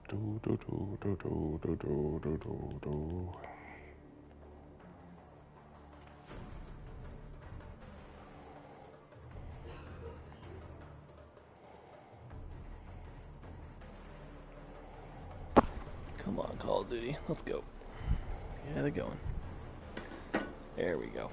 Do, do, do, do, do, do, do, do, do, do. Come on, Call of Duty. Let's go. Yeah, they're going. There we go.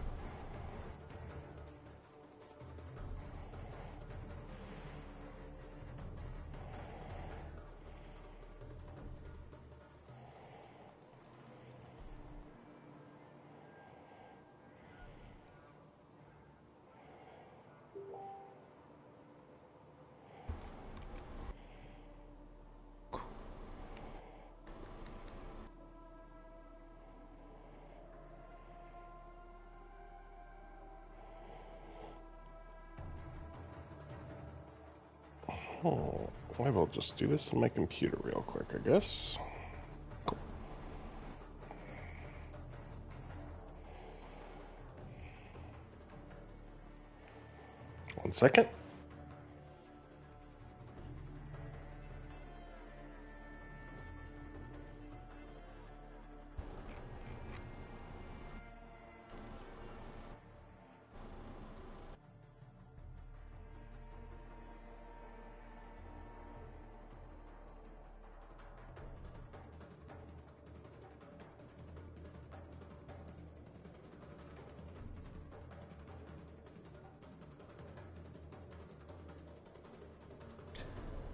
Oh, I will just do this on my computer real quick, I guess. Cool. 1 second.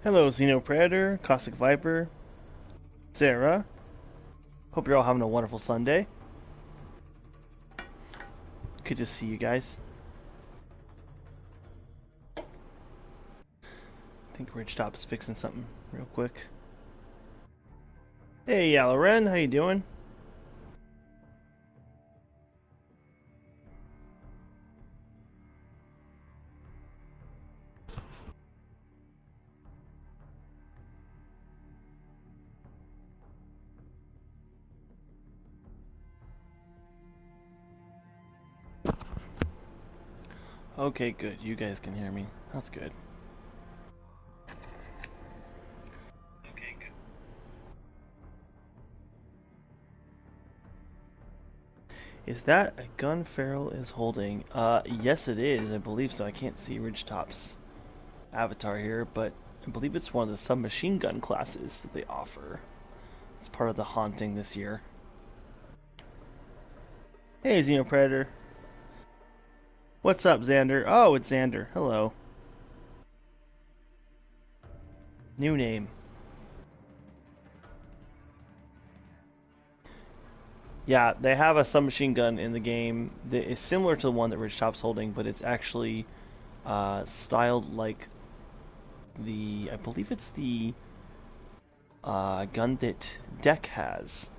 Hello, Xenopredator, Caustic Viper, Sarah. Hope you're all having a wonderful Sunday. Good to see you guys. I think Ridgetop's fixing something real quick. Hey, Yalloren, how you doing? Okay, good. You guys can hear me. That's good. Okay, good. Is that a gun Farrell is holding? Yes it is. I believe so. I can't see Ridgetop's avatar here, but I believe it's one of the submachine gun classes that they offer. It's part of the haunting this year. Hey, Xenopredator. What's up, Xander? Oh, it's Xander. Hello. New name. Yeah, they have a submachine gun in the game that is similar to the one that Ridgetop's holding, but it's actually styled like I believe it's the gun that Deck has,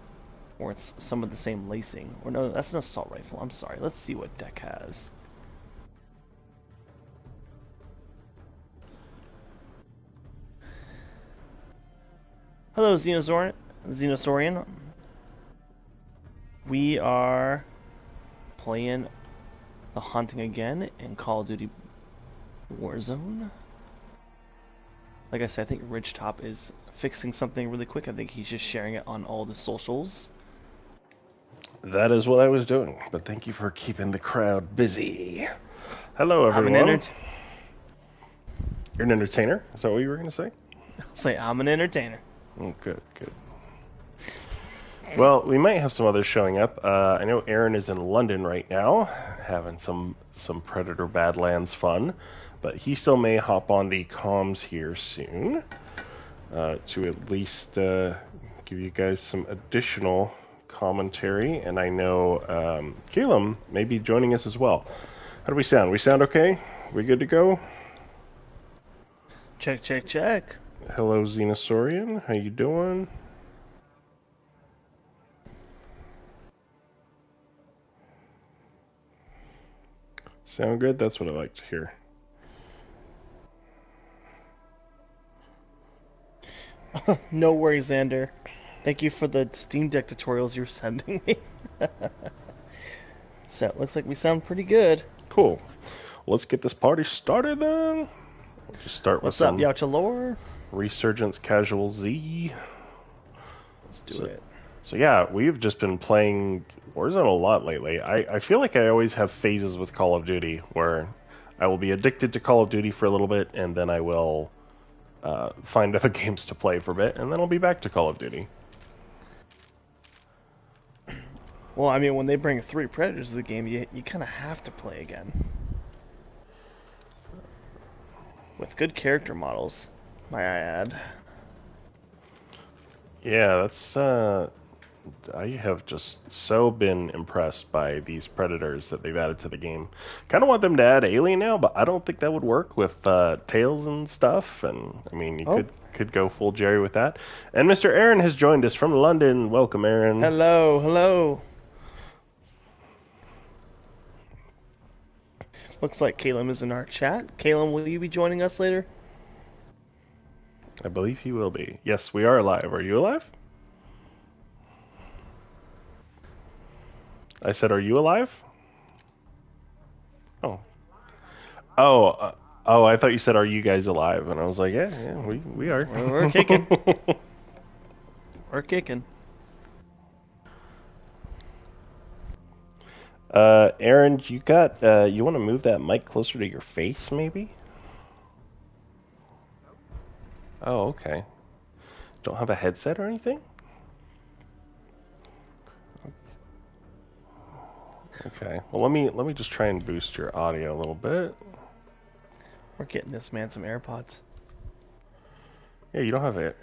or it's some of the same lacing. Or no, that's an assault rifle. I'm sorry. Let's see what Deck has. Hello, Xenosaurian. We are playing The Haunting again in Call of Duty Warzone. Like I said, I think Ridgetop is fixing something really quick. I think he's just sharing it on all the socials. That is what I was doing, but thank you for keeping the crowd busy. Hello, everyone. You're an entertainer? Is that what you were going to say? Say, I'm an entertainer. Oh, good, good. Well, we might have some others showing up. I know Aaron is in London right now, having some Predator Badlands fun, but he still may hop on the comms here soon to at least give you guys some additional commentary. And I know Caleb may be joining us as well. How do we sound? We sound okay? We good to go? Check, check, check. Hello, Xenosaurian. How you doing? Sound good? That's what I like to hear. No worries, Xander. Thank you for the Steam Deck tutorials you're sending me. So it looks like we sound pretty good. Cool. Let's get this party started then. We'll just start What's with up, some Yauchalore? Resurgence Casual Z. Let's do it. So yeah, we've just been playing Warzone a lot lately. I feel like I always have phases with Call of Duty where I will be addicted to Call of Duty for a little bit, and then I will find other games to play for a bit, and then I'll be back to Call of Duty. Well, I mean, when they bring 3 Predators to the game, you kind of have to play again. With good character models, might I add. Yeah, that's I have just so been impressed by these Predators that they've added to the game. Kind of want them to add Alien now, but I don't think that would work with Tails and stuff. And I mean, you could go full Jerry with that. And Mr. Aaron has joined us from London. Welcome, Aaron. Hello, hello. Looks like Caleb is in our chat. Caleb, will you be joining us later? I believe he will be. Yes, we are live. Are you alive? I said, are you alive? Oh. Oh, I thought you said, are you guys alive? And I was like, yeah, we are. We're kicking. We're kicking. Aaron, you want to move that mic closer to your face, maybe? Oh, okay. Don't have a headset or anything? Okay. Well, let me just try and boost your audio a little bit. We're getting this man some AirPods. Yeah, you don't have it.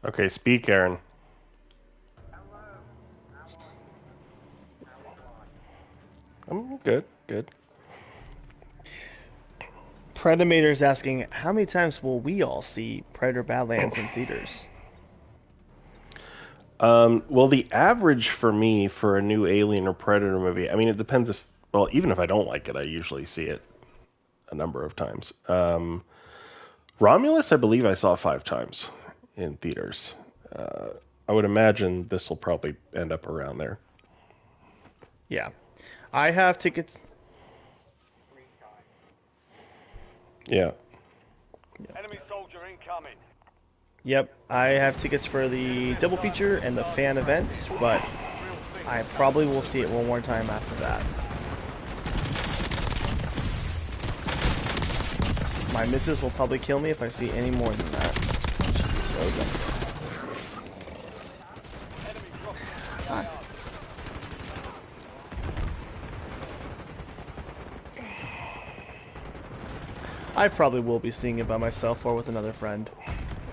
Okay, speak, Aaron. I'm good. Predator's asking, how many times will we all see Predator Badlands in theaters? Well, the average for me for a new Alien or Predator movie, I mean, it depends if, well, even if I don't like it, I usually see it a number of times. Romulus, I believe I saw 5 times in theaters. I would imagine this will probably end up around there. Yeah. I have tickets. Yeah. Enemy soldier incoming. Yep, I have tickets for the double feature and the fan event, but I probably will see it one more time after that. My missus will probably kill me if I see any more than that. So I probably will be seeing it by myself or with another friend.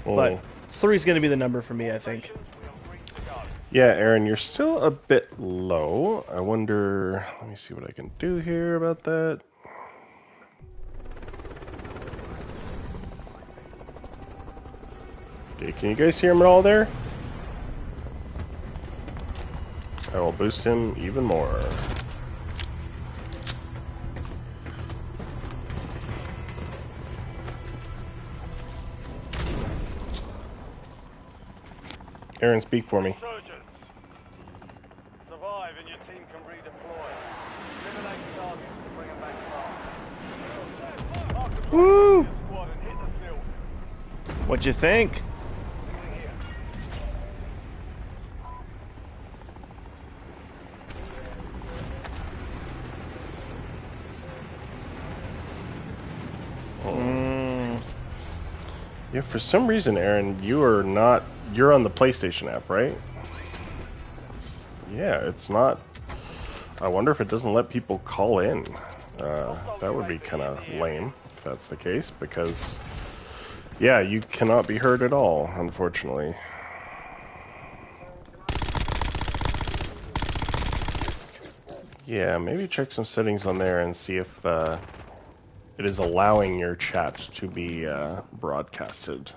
Oh. But 3 is going to be the number for me, I think. Yeah, Aaron, you're still a bit low. I wonder, let me see what I can do here about that. Okay, can you guys hear him at all there? I will boost him even more. Aaron, speak for me. Surgeons. Survive and your team can redeploy. Eliminate targets to bring them back fast. Woo! Squad and hit the field. What'd you think? Yeah, for some reason, Aaron, you're on the PlayStation app, right? Yeah, it's not. I wonder if it doesn't let people call in. That would be kind of lame if that's the case, because, yeah, you cannot be heard at all, unfortunately. Yeah, maybe check some settings on there and see if it is allowing your chat to be broadcasted.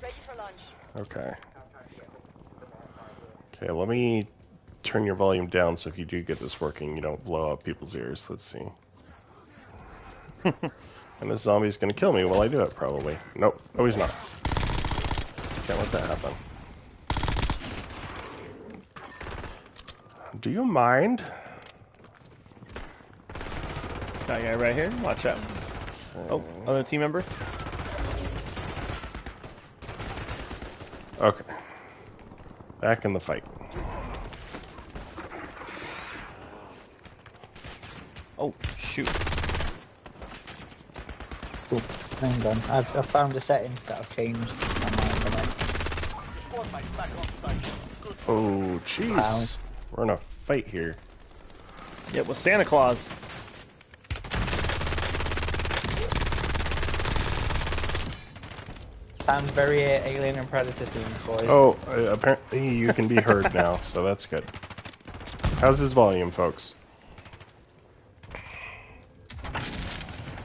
Ready for lunch. Okay. Okay, let me turn your volume down so if you do get this working, you don't blow out people's ears. Let's see. And this zombie's gonna kill me while I do it, probably. Nope. No, he's not. Can't let that happen. Do you mind? Got a guy right here. Watch out. Oh, other team member. Okay. Back in the fight. Oh, shoot. Cool. Hang on. I've found the settings that have changed. Squad mates back on station. Good. Oh, jeez. Wow. We're in a fight here. Yeah, with Santa Claus. Sounds very Alien and Predator themed, boys. Oh, apparently you can be heard now, so that's good. How's his volume, folks?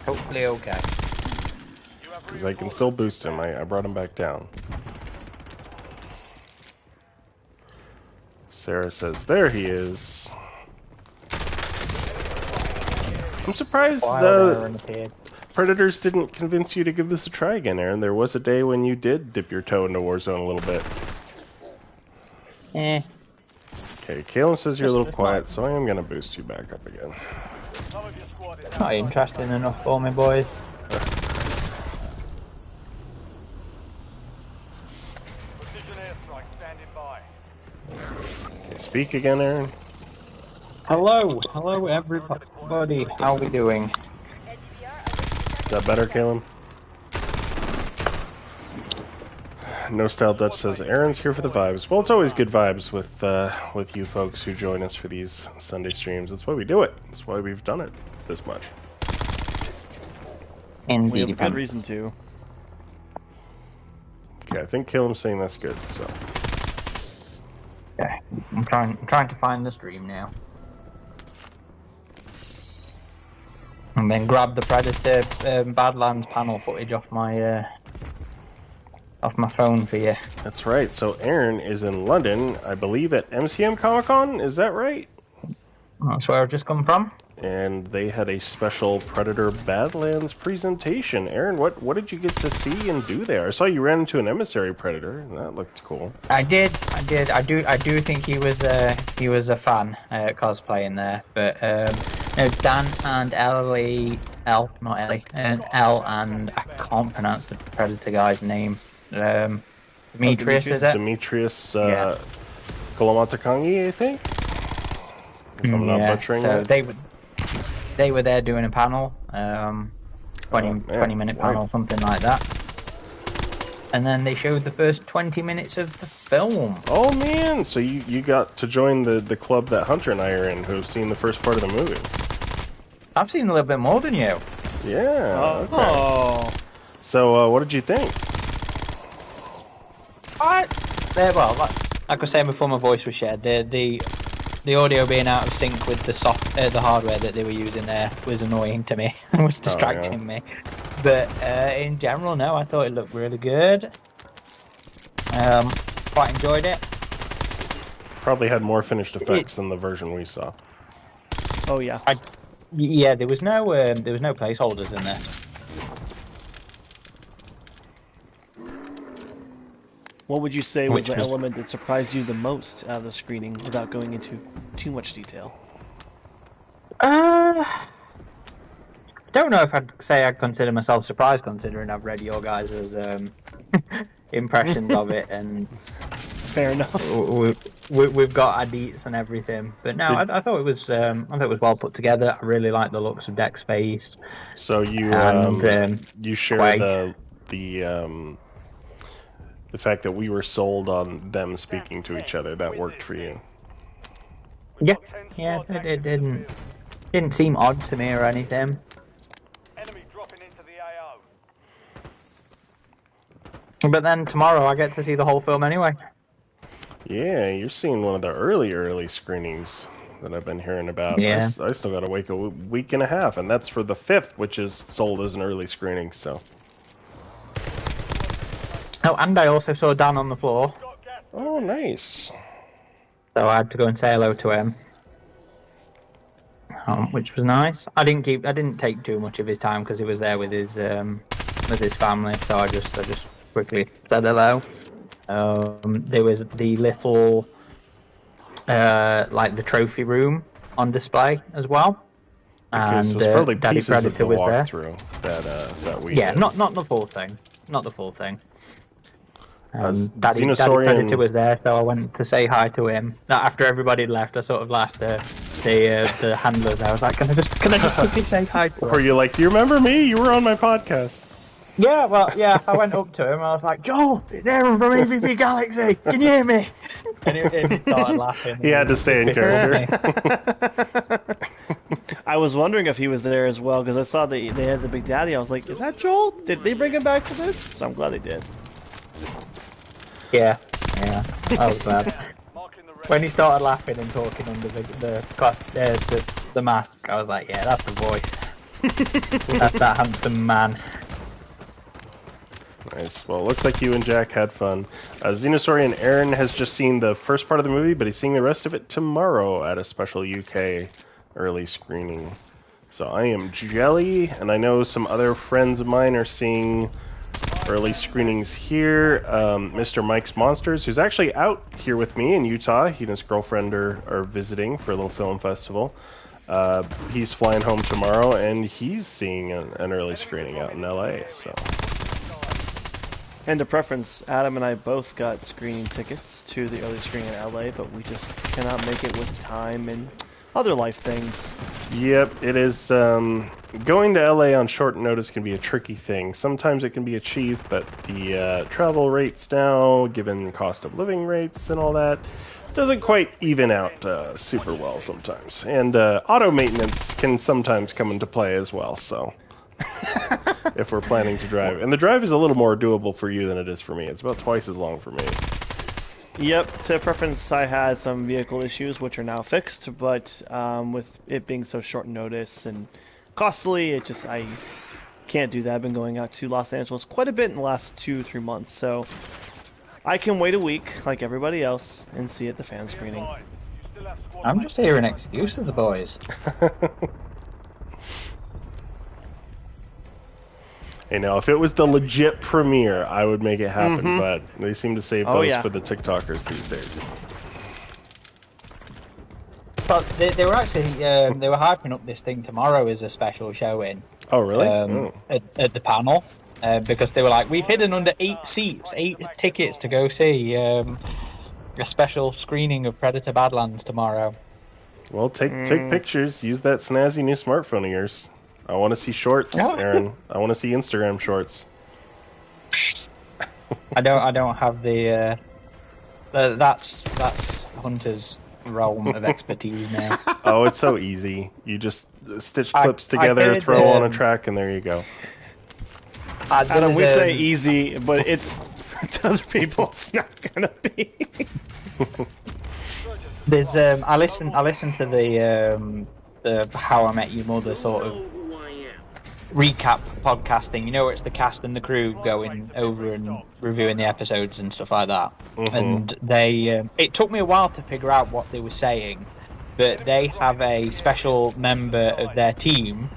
Hopefully okay. You have Because I can still boost him. I brought him back down. Sarah says, there he is. I'm surprised Wild the Aaron appeared. Predators didn't convince you to give this a try again, Aaron. There was a day when you did dip your toe into Warzone a little bit. Eh. Okay, Caleb says you're a Just little a bit quiet, so I am going to boost you back up again. Some of your squad is Not interesting enough for me, boys. precision airstrike standing by. Okay, speak again, Aaron. Hello everybody. How we doing? Is that better, Caleb? No Style Dutch says Aaron's here for the vibes. Well, it's always good vibes with you folks who join us for these Sunday streams. That's why we do it. That's why we've done it this much. We Indeed. have good reason to. Okay, I think Caleb's saying that's good. So Okay. I'm trying to find the stream now. And then grab the Predator Badlands panel footage off my phone for you. that's right. So Aaron is in London, I believe, at MCM Comic Con. Is that right? That's where I've just come from. And they had a special Predator Badlands presentation. Aaron, what did you get to see and do there? I saw you ran into an emissary predator, and that looked cool. I did. I do think he was a fan cosplaying there. But no, Dan and not Ellie, and Elle, and I can't pronounce the Predator guy's name. Demetrius, is it? Demetrius Yeah. Kolomatakangi, I think. If I'm not butchering so that. they were there doing a panel, 20-minute Wow. panel, something like that. And then they showed the first 20 minutes of the film. Oh man! So you got to join the club that Hunter and I are in, who've seen the first part of the movie. I've seen a little bit more than you. Yeah. Okay. Oh. So what did you think? Well, like I was saying before my voice was shared, the audio being out of sync with the hardware that they were using there was annoying to me. It was distracting me. But in general, no, I thought it looked really good. Quite enjoyed it. Probably had more finished effects than the version we saw. Oh yeah. Yeah, there was no placeholders in there. What would you say was Which the was- element that surprised you the most out of the screening, without going into too much detail? I don't know if I'd say I'd consider myself surprised, considering I've read your guys' impressions of it, and Fair enough. we've got edits and everything. But no, I thought it was well put together. I really like the looks of Deck Space. So you And, you share Quay. the fact that we were sold on them speaking to each other. That worked for you. Yeah, it didn't seem odd to me or anything. Enemy dropping into the AO. But then tomorrow I get to see the whole film anyway. Yeah, you're seeing one of the early screenings that I've been hearing about. Yeah. I still got to wait a week and a half, and that's for the 5th, which is sold as an early screening. So. Oh, and I also saw Dan on the floor, Got gas. Oh, nice. so I had to go and say hello to him, which was nice. I didn't take too much of his time because he was there with his family, so I just quickly said hello. There was the little like the trophy room on display as well, Okay, so and it's probably Daddy pieces of Predator the was there. walkthrough that we Yeah, did. not the full thing. Not the full thing. Daddy Xenosaurian- Predator was there, so I went to say hi to him. After everybody had left, I sort of asked the handlers. I was like, "Can I just quickly say hi to Were him?" you like, do you remember me? You were on my podcast. Yeah, well, yeah. I went up to him. I was like, "Joel, it's Aaron from AVP Galaxy. Can you hear me?" And he started laughing. He had to stay in character. I was wondering if he was there as well because I saw they had the Big Daddy. I was like, is that Joel? Did they bring him back for this? So I'm glad they did. Yeah, I was glad. Marking the red. When he started laughing and talking under the mask, I was like, "Yeah, that's the voice. That's that handsome man." Nice. Well, it looks like you and Jack had fun. Xenosaurian Aaron has just seen the first part of the movie, but he's seeing the rest of it tomorrow at a special UK early screening. So I am jelly, and I know some other friends of mine are seeing early screenings here. Mr. Mike's Monsters, who's actually out here with me in Utah. He and his girlfriend are visiting for a little film festival. He's flying home tomorrow, and he's seeing an early screening out in LA. So. And to preference, Adam and I both got screening tickets to the early screening in LA, but we just cannot make it with time and other life things. Yep, it is. Going to LA on short notice can be a tricky thing. Sometimes it can be achieved, but the travel rates now, given cost of living rates and all that, doesn't quite even out super well sometimes. And auto maintenance can sometimes come into play as well, so if we're planning to drive. And the drive is a little more doable for you than it is for me. It's about twice as long for me. Yep, to preference, I had some vehicle issues which are now fixed, but with it being so short notice and costly, I can't do that. I've been going out to Los Angeles quite a bit in the last 2-3 months, so I can wait a week like everybody else and see at the fan screening. You still have squad I'm mates. just hearing excuses, boys. Hey, now, if it was the legit premiere, I would make it happen, but they seem to save Oh, those yeah. for the TikTokers these days. But they were actually they were hyping up this thing tomorrow as a special showing Oh, really? Oh. at the panel because they were like, "We've hidden under 8 tickets to go see a special screening of Predator Badlands tomorrow." Well, take pictures. Use that snazzy new smartphone of yours. I want to see shorts, Oh. Aaron. I want to see Instagram shorts. I don't have the that's Hunter's realm of expertise now. Oh, it's so easy. You just stitch I- clips I together, did, throw on a track, and there you go. Adam, we say easy, but it's to other people. It's not gonna be. There's I listened to the How I Met Your Mother sort of recap podcasting. You know, where it's the cast and the crew going over and reviewing the episodes and stuff like that. And they it took me a while to figure out what they were saying, but they have a special member of their team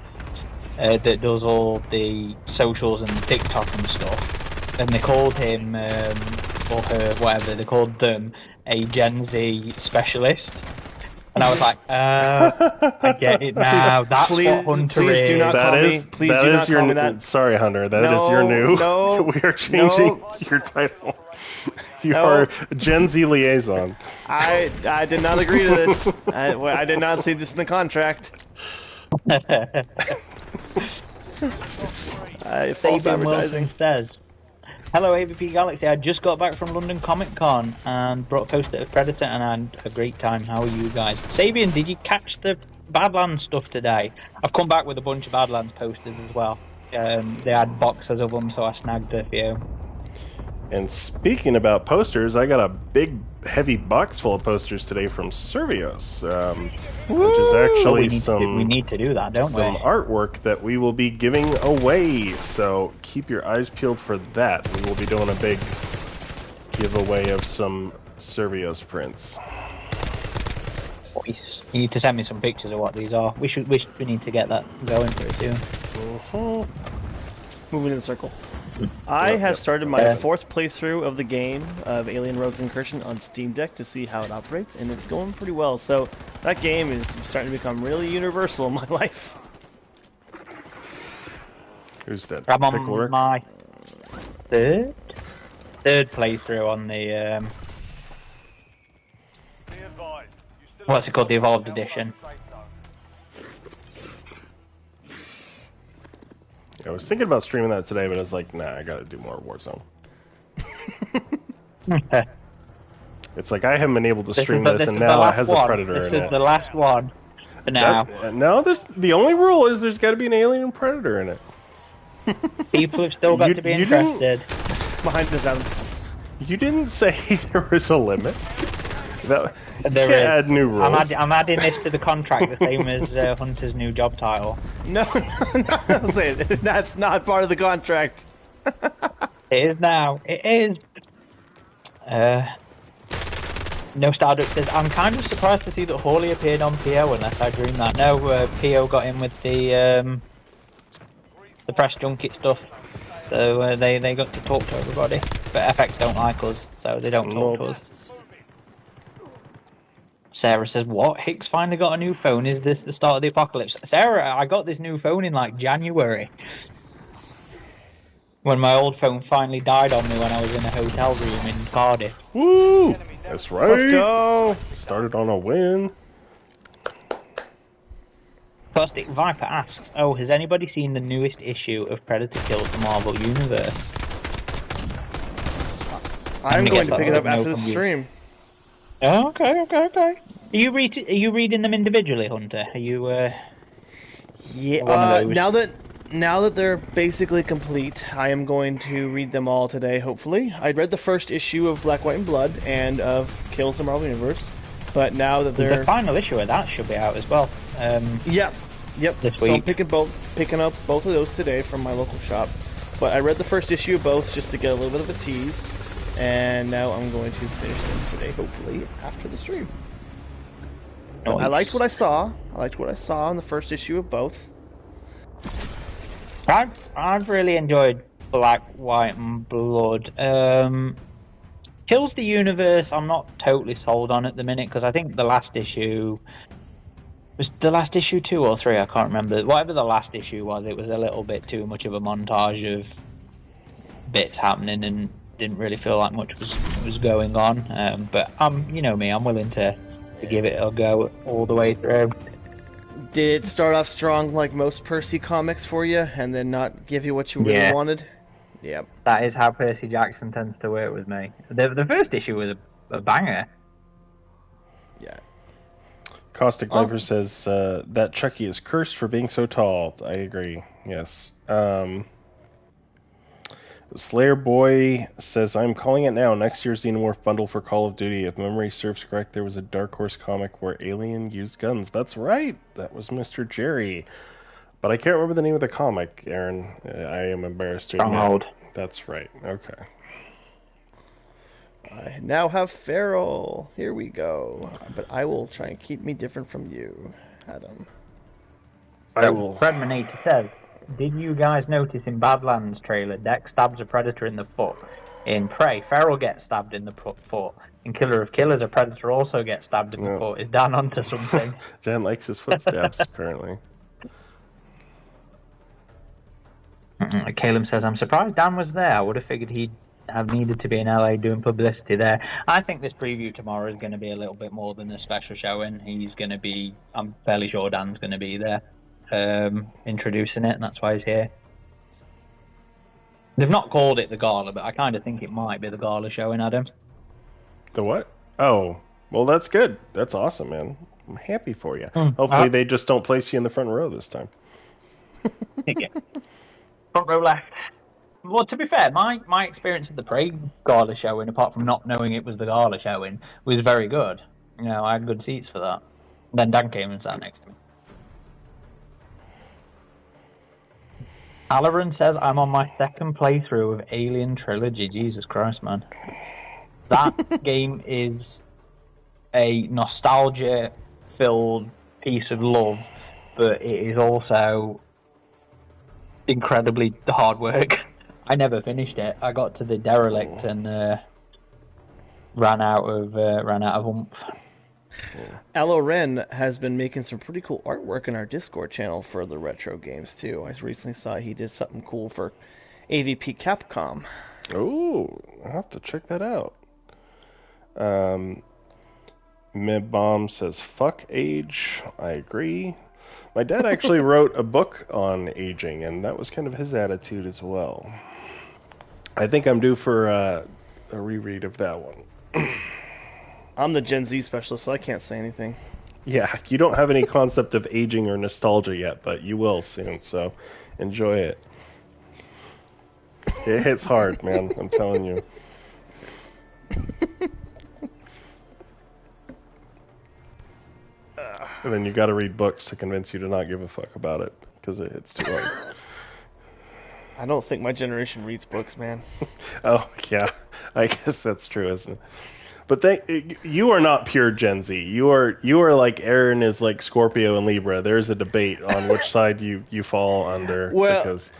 that does all the socials and TikTok and stuff, and they called him or her, whatever they called them, a Gen Z specialist. And I was like, I get it now. That's what Hunter please is. do not That call me. is Please that do is not your call me n- that. Sorry, Hunter. That is No, your new. no, we are changing no. your title. You No. are Gen Z liaison. I did not agree to this. I did not see this in the contract. False Fabian Wilson advertising. says, "Hello AVP Galaxy, I just got back from London Comic Con and brought a poster of Predator and I had a great time. How are you guys?" Sabian, did you catch the Badlands stuff today? I've come back with a bunch of Badlands posters as well. They had boxes of them, so I snagged a few. And speaking about posters, I got a big, heavy box full of posters today from Servios, which is actually we need to do that, don't some we? artwork that we will be giving away. So keep your eyes peeled for that. We will be doing a big giveaway of some Servios prints. Boys, you need to send me some pictures of what these are. We need to get that going pretty soon. Moving in the circle. I have started my 4th playthrough of the game of Alien Rogue Incursion on Steam Deck to see how it operates, and it's going pretty well. So that game is starting to become really universal in my life. Who's that? I'm on Pickle Rick? my third playthrough on the Be advised. You still what's have it called, the Evolved Alpha Edition. safe zone. I was thinking about streaming that today, but I was like, nah, I gotta do more Warzone. It's like I haven't been able to stream this, and now it has a Predator in This it. is the last one for now. No, the only rule is there's got to be an alien Predator in it. People have still got You- to be you didn't- interested. Behind the sound. You didn't say there was a limit. That, There you is. can't add new rules. I'm adding this to the contract, the same as Hunter's new job title. No, I'll say it. That's not part of the contract. It is now. It is. No Starduck says, I'm kind of surprised to see that Hawley appeared on PO unless I dreamed that. No, PO got in with the press junket stuff. So they got to talk to everybody. But FX don't like us, so they don't talk to us. Sarah says, what? Hicks finally got a new phone? Is this the start of the apocalypse? Sarah, I got this new phone in like January. When my old phone finally died on me when I was in a hotel room in Cardiff. Woo! That's right. Let's go. Started on a win. Plastic Viper asks, oh, has anybody seen the newest issue of Predator Kills the Marvel Universe? I'm going to pick it up No after the from you. stream. Oh, okay. Are you reading them individually, Hunter? Are you, Yeah. One of those. Now that they're basically complete, I am going to read them all today. Hopefully, I read the first issue of Black, White, and Blood and of Kills the Marvel Universe, but now that the they're final issue of that should be out as well. yep. This So I'm week. picking up both of those today from my local shop. But I read the first issue of both just to get a little bit of a tease, and now I'm going to finish them today, hopefully after the stream. I liked what I saw. I liked what I saw in the first issue of both. I've really enjoyed Black, White, and Blood. Kills the Universe, I'm not totally sold on at the minute because I think the last issue was the last issue 2 or 3. I can't remember. Whatever the last issue was, it was a little bit too much of a montage of bits happening and didn't really feel like much was going on. But you know me, I'm willing to give it a go all the way through. Did it start off strong like most Percy comics for you, and then not give you what you really Yeah. wanted? Yep. That is how Percy Jackson tends to work with me. The first issue was a banger. Yeah. Caustic Viper says that Chucky is cursed for being so tall. I agree. Yes. Slayer Boy says, I'm calling it now. Next year's Xenomorph bundle for Call of Duty. If memory serves correct, there was a Dark Horse comic where Alien used guns. That's right. That was Mr. Jerry. But I can't remember the name of the comic, Aaron. I am embarrassed to admit. Stronghold. That's right. Okay. I now have Feral. Here we go. But I will try and keep me different from you, Adam. I will. Fred Manita says, did you guys notice in Badlands trailer, Dex stabs a predator in the foot? In Prey, Feral gets stabbed in the foot. In Killer of Killers, a predator also gets stabbed in the Yeah. foot. Is Dan onto something? Dan likes his footsteps, apparently. Caleb says, I'm surprised Dan was there. I would have figured he'd have needed to be in LA doing publicity there. I think this preview tomorrow is going to be a little bit more than a special showing. He's going to be, I'm fairly sure Dan's going to be there introducing it, and that's why he's here. They've not called it the gala, but I kind of think it might be the gala showing, Adam. The what? Oh, well, that's good. That's awesome, man. I'm happy for you. Hopefully they just don't place you in the front row this time. Yeah. Front row left. Well, to be fair, my experience at the Prey gala showing, apart from not knowing it was the gala showing, was very good. You know, I had good seats for that. Then Dan came and sat next to me. Alarin says, I'm on my second playthrough of Alien Trilogy. Jesus Christ, man. That game is a nostalgia-filled piece of love, but it is also incredibly hard work. I never finished it. I got to the derelict and ran out of oomph. Aloe Ren has been making some pretty cool artwork in our Discord channel for the retro games too. I recently saw he did something cool for AVP Capcom. Oh, I'll have to check that out. Mibomb says, fuck age. I agree. My dad actually wrote a book on aging, and that was kind of his attitude as well. I think I'm due for a reread of that one. I'm the Gen Z specialist, so I can't say anything. Yeah, you don't have any concept of aging or nostalgia yet, but you will soon, so enjoy it. It hits hard, man, I'm telling you. And then you gotta read books to convince you to not give a fuck about it, because it hits too hard. I don't think my generation reads books, man. Oh, yeah, I guess that's true, isn't it? But you are not pure Gen Z. You are like Aaron is like Scorpio and Libra. There's a debate on which side you fall under. Well, because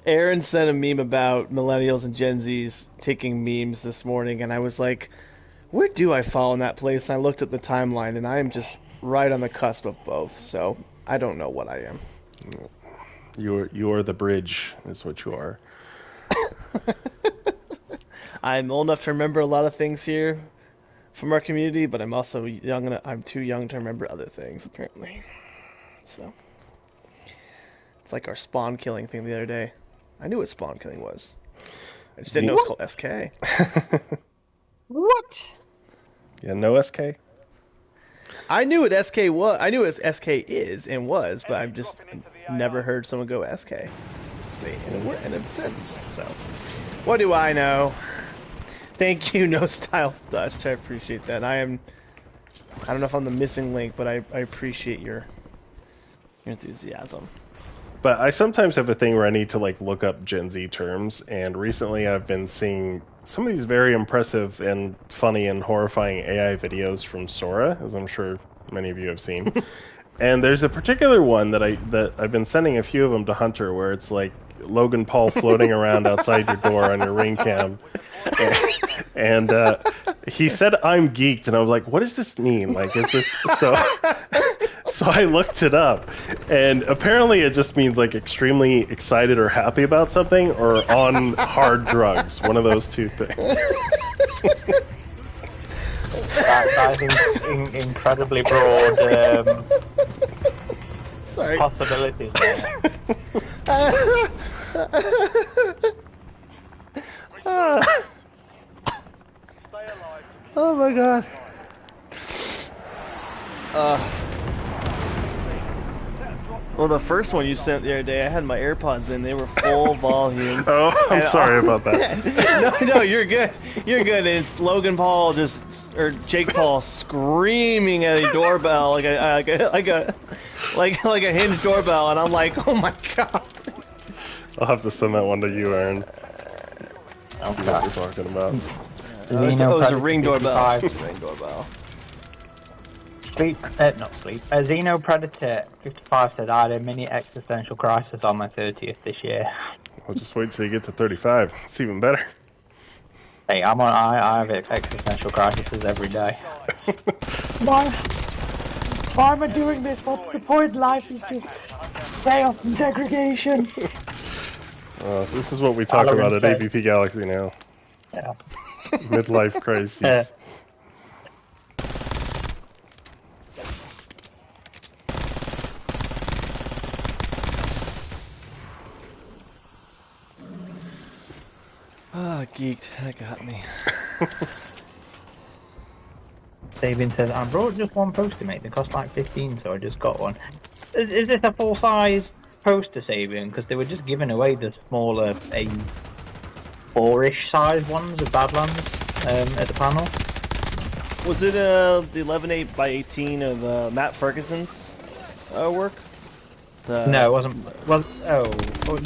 Aaron sent a meme about millennials and Gen Zs taking memes this morning, and I was like, where do I fall in that place? And I looked at the timeline, and I am just right on the cusp of both. So I don't know what I am. You are the bridge, is what you are. I'm old enough to remember a lot of things here from our community, but I'm also young. I'm too young to remember other things, apparently. So it's like our spawn killing thing the other day. I knew what spawn killing was. I just didn't know it was called SK. What? Yeah, no SK? I knew what SK was. I knew what SK is and was, but I've just never heard someone go SK. See, in a sense. So, what do I know? Thank you, No Style Dutch. I appreciate that. I don't know if I'm the missing link, but I appreciate your enthusiasm. But I sometimes have a thing where I need to like look up Gen Z terms, and recently I've been seeing some of these very impressive and funny and horrifying AI videos from Sora, as I'm sure many of you have seen. And there's a particular one that I've been sending a few of them to Hunter, where it's like Logan Paul floating around outside your door on your ring cam. And he said, "I'm geeked," and I was like, "What does this mean? Like, is this so?" So I looked it up, and apparently it just means like extremely excited or happy about something, or on hard drugs. One of those two things. That's incredibly broad Sorry. possibilities there. Oh my god. Well, the first one you sent the other day, I had my AirPods in. They were full volume. Oh, I'm sorry about that. No, you're good. You're good. It's Logan Paul or Jake Paul screaming at a doorbell like a Hinge doorbell, and I'm like, oh my god. I'll have to send that one to you, Aaron. Oh, See what we're talking about. It was a Ring doorbell. Ring doorbell. Xeno Predator 55 said I had a mini existential crisis on my 30th this year. Well, just wait till you get to 35. It's even better. Hey, I have existential crises every day. Why am I doing this? What's the point? Life is just chaos and segregation. This is what we talk about at AVP Galaxy now. Yeah. Midlife crises. Geeked. That got me. Sabian says, I brought just one poster, mate. They cost like 15, so I just got one. Is this a full-size poster, Sabian? Because they were just giving away the smaller, A4-ish size ones of Badlands at the panel. Was it the 11.8 by 18 of Matt Ferguson's work? No, it wasn't.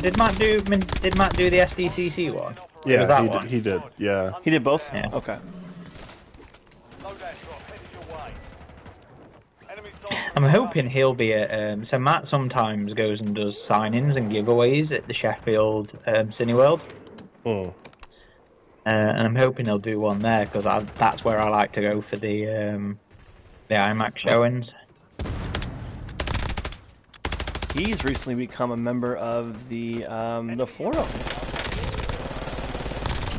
Did Matt do the SDCC one? Yeah, he did. Yeah. He did both? Yeah. Okay. I'm hoping he'll be at. So Matt sometimes goes and does sign-ins and giveaways at the Sheffield Cineworld. Hmm. And I'm hoping he'll do one there because that's where I like to go for the the IMAX showings. He's recently become a member of the forum.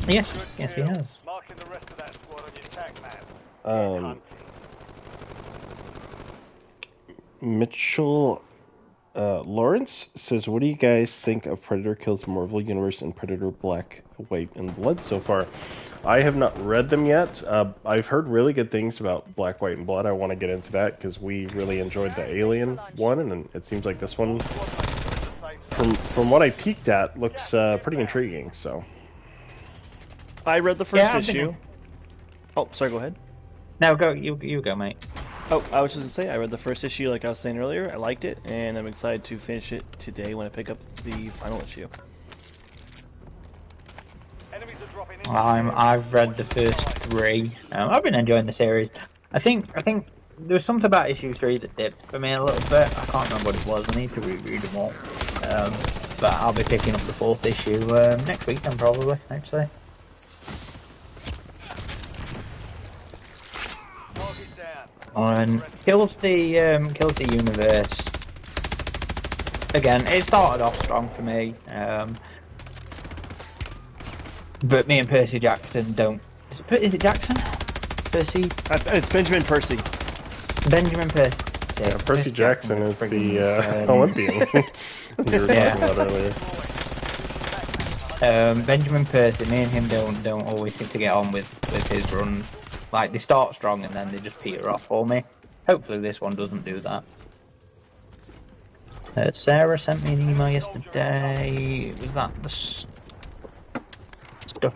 Yes, yes, he has. Marking the rest of that squad on your attack map. Mitchell Lawrence says, what do you guys think of Predator Kills Marvel Universe and Predator Black, White, and Blood so far? I have not read them yet. I've heard really good things about Black, White, and Blood. I want to get into that because we really enjoyed the Alien one, and it seems like this one, from what I peeked at, looks pretty intriguing. So I read the first issue. Oh, sorry, go ahead. No, go. You go, mate. Oh, I was just gonna say, I read the first issue like I was saying earlier. I liked it, and I'm excited to finish it today when I pick up the final issue. Enemies are dropping in. I've read the first 3. I've been enjoying the series. I think there was something about issue 3 that dipped for me a little bit. I can't remember what it was. I need to reread them all. But I'll be picking up the 4th issue next week, then probably. Actually. Target down. And kills the universe. Again, it started off strong for me, but me and Percy Jackson don't. Is it Jackson? Percy? It's Benjamin Percy. Benjamin Percy. yeah, Percy Jackson is the Olympian you were talking about earlier. Benjamin Percy. Me and him don't always seem to get on with his runs. Like, they start strong and then they just peter off for me. Hopefully this one doesn't do that. Sarah sent me an email yesterday. Was that the stuff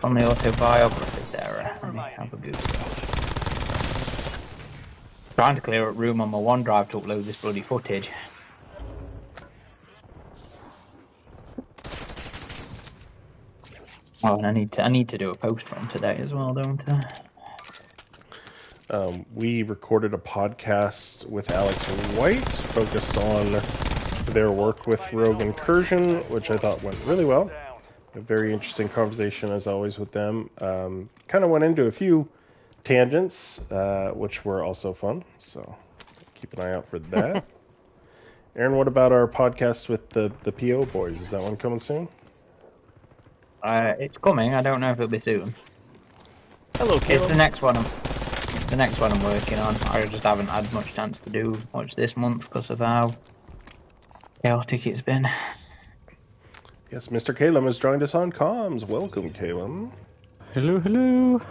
on the autobiography, Sarah? Let me have a Google. Trying to clear up room on my OneDrive to upload this bloody footage. Oh, and I need to do a post from today as well, don't I? We recorded a podcast with Alex White, focused on their work with Rogue Incursion, which I thought went really well. A very interesting conversation, as always, with them. Kind of went into a few tangents, which were also fun, so keep an eye out for that. Aaron, what about our podcast with the PO boys? Is that one coming soon? It's coming. I don't know if it'll be soon. Hello, Caleb. It's the next one. The next one I'm working on. I just haven't had much chance to do much this month because of how chaotic it's been. Yes, Mr. Calum has joined us on comms. Welcome, Calum. Hello, hello.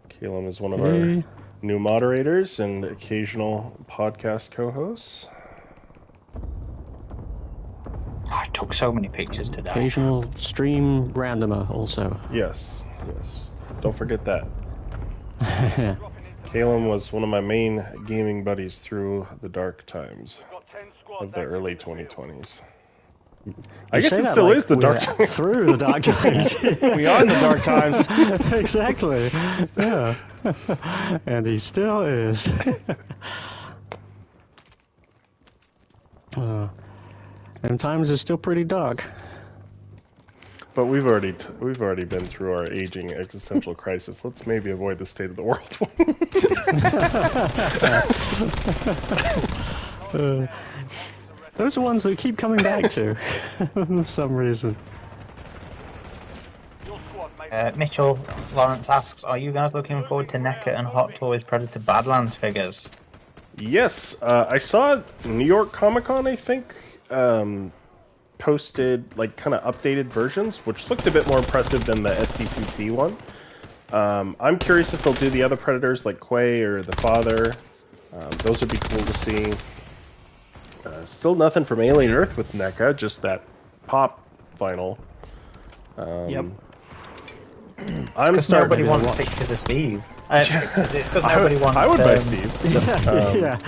Calum is one of our new moderators and occasional podcast co-hosts. I took so many pictures today. Occasional stream randomer also. Yes. Don't forget that. Calum was one of my main gaming buddies through the dark times Got 10 squads of the active early in the field. 2020s. You I guess say it that still like is the we're dark times. through the dark times. We are in the dark times. Exactly. Yeah. And he still is. And times is still pretty dark. But we've already been through our aging existential crisis. Let's maybe avoid the state of the world one. Those are ones that keep coming back to for some reason. Your squad mate. Mitchell Lawrence asks, are you guys looking forward to NECA and Hot Toys Predator Badlands figures? Yes, I saw New York Comic Con, I think, posted like kind of updated versions, which looked a bit more impressive than the SDCC one. I'm curious if they'll do the other Predators like Quay or the Father. Those would be cool to see. Still nothing from Alien Earth with NECA, just that pop vinyl. Yep. I'm starting Nobody to wants watch. pictures of Steve. Nobody wants, I would buy Steve. Yeah.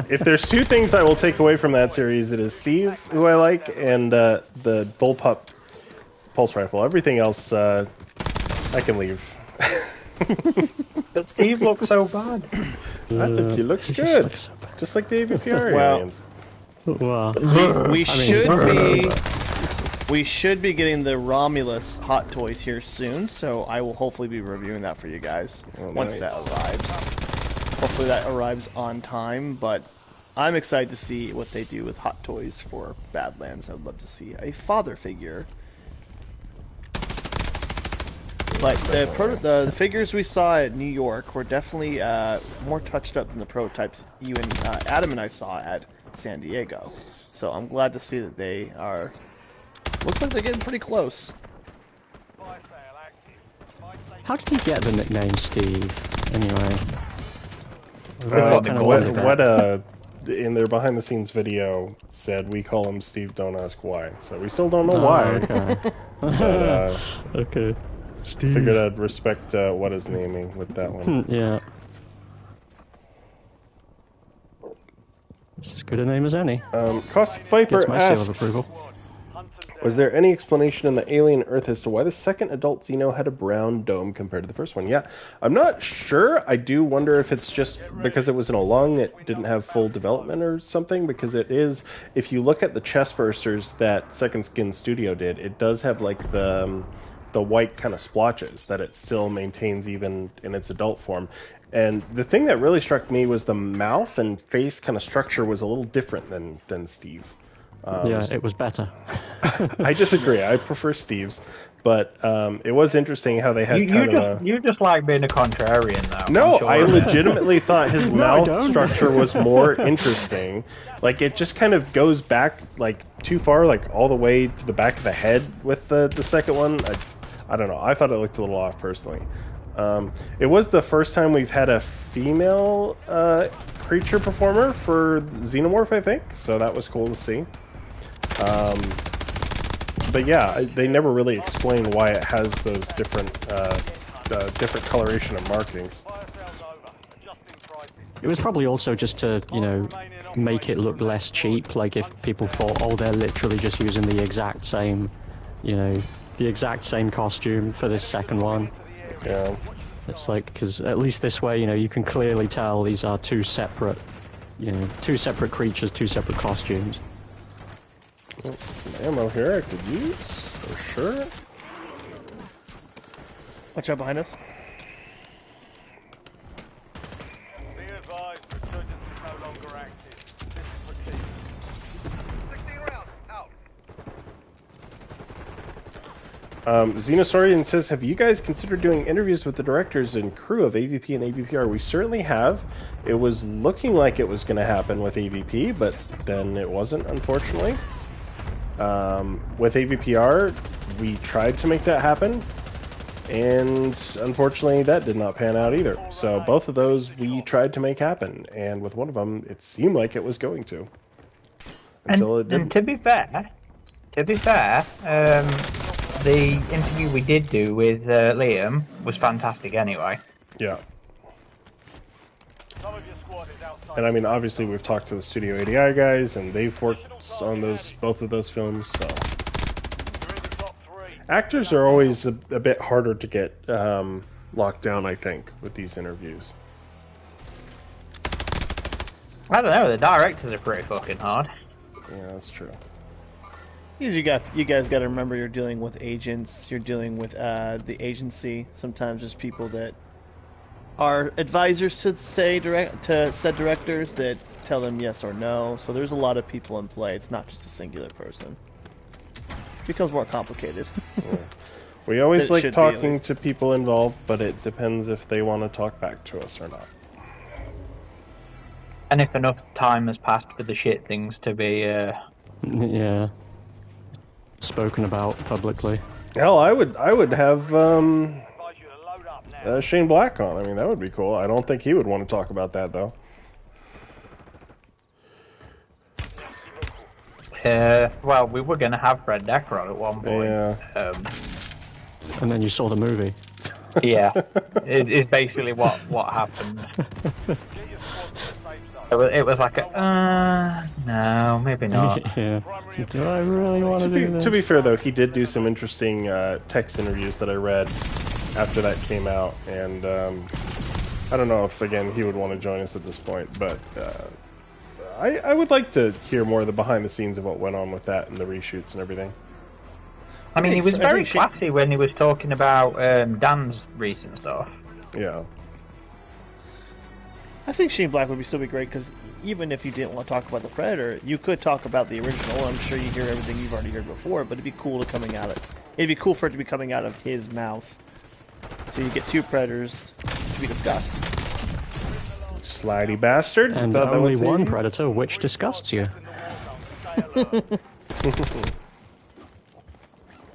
If there's two things I will take away from that series, it is Steve, who I like, and the Bullpup pulse rifle. Everything else, I can leave. But Steve looks so bad. I think he looks good, just like the AVPR Well, aliens. Well, We should be getting the Romulus Hot Toys here soon, so I will hopefully be reviewing that for you guys Oh, once nice. that arrives. Hopefully that arrives on time, but I'm excited to see what they do with Hot Toys for Badlands. I'd love to see a father figure. But the figures we saw at New York were definitely more touched up than the prototypes you and Adam and I saw at San Diego. So I'm glad to see that they are. Looks like they're getting pretty close. How did he get the nickname Steve, anyway? What in their behind the scenes video said we call him Steve, don't ask why. So we still don't know why. Okay. But, Okay. Steve. figured I'd respect what is naming with that one. Yeah. It's as good a name as any. Caustic Viper Gets my seal of asks, approval. was there any explanation in the Alien Earth as to why the second adult Xeno had a brown dome compared to the first one? Yeah, I'm not sure. I do wonder if it's just because it was in a lung, it didn't have full development or something, because it is, if you look at the chest bursters that Second Skin Studio did, it does have like the white kind of splotches that it still maintains even in its adult form. And the thing that really struck me was the mouth and face kind of structure was a little different than Steve. Yeah, it was better. I disagree. I prefer Steve's, but it was interesting how they had You just like being a contrarian, though. No, I'm sure. I legitimately thought his I mouth don't. structure was more interesting. Like, it just kind of goes back, like, too far, like, all the way to the back of the head with the second one. I don't know. I thought it looked a little off, personally. It was the first time we've had a female creature performer for Xenomorph, I think, so that was cool to see. But yeah, they never really explain why it has those different coloration and markings. It was probably also just to, you know, make it look less cheap. Like if people thought, oh, they're literally just using the exact same, you know, the exact same costume for this second one. Yeah. It's like, because at least this way, you know, you can clearly tell these are two separate, you know, two separate creatures, two separate costumes. Oh, some ammo here I could use, for sure. Watch out behind us. Be advised, resurgence is no longer active. This is for keep. 16 rounds, out. Xenosaurian says, have you guys considered doing interviews with the directors and crew of AVP and AVPR? We certainly have. It was looking like it was going to happen with AVP, but then it wasn't, unfortunately. With AVPR, we tried to make that happen, and unfortunately that did not pan out either. So both of those we tried to make happen, and with one of them it seemed like it was going to. Until it didn't. And to be fair, the interview we did do with Liam was fantastic anyway. Yeah. Some of your squad is outside. And I mean, obviously we've talked to the Studio ADI guys, and they've worked on both of those films, so... You're in the top 3. Actors are always a bit harder to get locked down, I think, with these interviews. I don't know, the directors are pretty fucking hard. Yeah, that's true. You guys got to remember you're dealing with agents. You're dealing with the agency. Sometimes there's people that are advisors to said directors that tell them yes or no. So there's a lot of people in play. It's not just a singular person. It becomes more complicated. Yeah. We always It like should be, at talking least. to people involved, but it depends if they want to talk back to us or not. And if enough time has passed for the shit things to be, Yeah. Spoken about publicly. Hell, I would have Advise you to load up now. Shane Black on. I mean, that would be cool. I don't think he would want to talk about that, though. well, we were going to have Fred Decker on at one point. Yeah. And then you saw the movie. Yeah, it's basically what happened. Get your squad to the safe zone. It was like no, maybe not. Yeah. Primary Do I really want to do this? To be fair, though, he did do some interesting text interviews that I read after that came out, and I don't know if, again, he would want to join us at this point, but I would like to hear more of the behind the scenes of what went on with that and the reshoots and everything. I mean, he was I very think classy when he was talking about Dan's recent stuff. Yeah. I think Shane Black would still be great because even if you didn't want to talk about the Predator, you could talk about the original. I'm sure you hear everything you've already heard before, but it'd be cool it'd be cool for it to be coming out of his mouth. So you get two Predators to be discussed. Slidey bastard. And Thought that only was one easy? predator which disgusts you.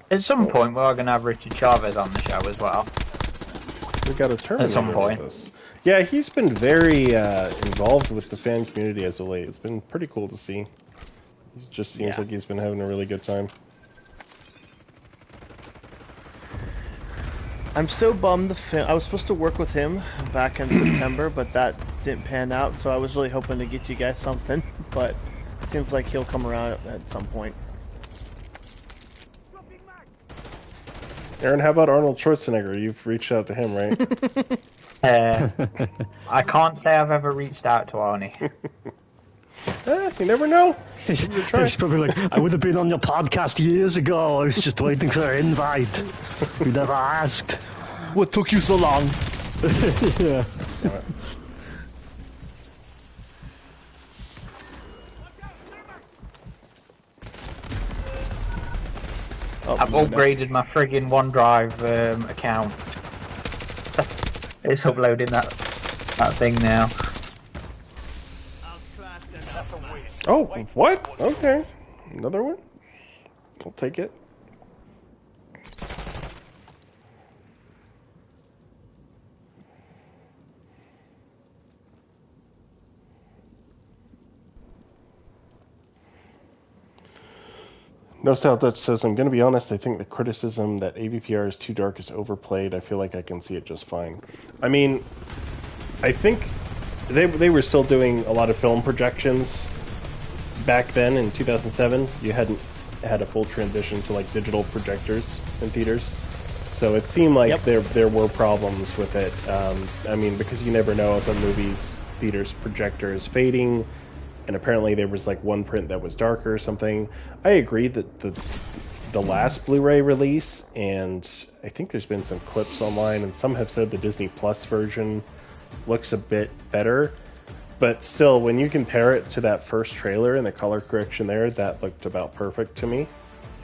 At some point, we're going to have Richard Chavez on the show as well. We got a Terminator At some with point. us. Yeah, he's been very involved with the fan community as of late. It's been pretty cool to see. He just seems like he's been having a really good time. I'm so bummed I was supposed to work with him back in September, but that didn't pan out, so I was really hoping to get you guys something, but it seems like he'll come around at some point. Aaron, how about Arnold Schwarzenegger? You've reached out to him, right? I can't say I've ever reached out to Arnie. You never know. He's probably like, I would have been on your podcast years ago. I was just waiting for an invite. You never asked. What took you so long? Yeah. Oh, I've upgraded my friggin' OneDrive account. It's uploading that thing now. Oh, what? Okay. Another one? I'll take it. No Style Dutch says, I'm going to be honest, I think the criticism that AVPR is too dark is overplayed. I feel like I can see it just fine. I mean, I think they were still doing a lot of film projections back then in 2007. You hadn't had a full transition to like digital projectors in theaters. So it seemed like there were problems with it. I mean, because you never know if a movie's theater's projector is fading, and apparently there was like one print that was darker or something. I agree that the last Blu-ray release, and I think there's been some clips online, and some have said the Disney Plus version looks a bit better. But still, when you compare it to that first trailer and the color correction there, that looked about perfect to me.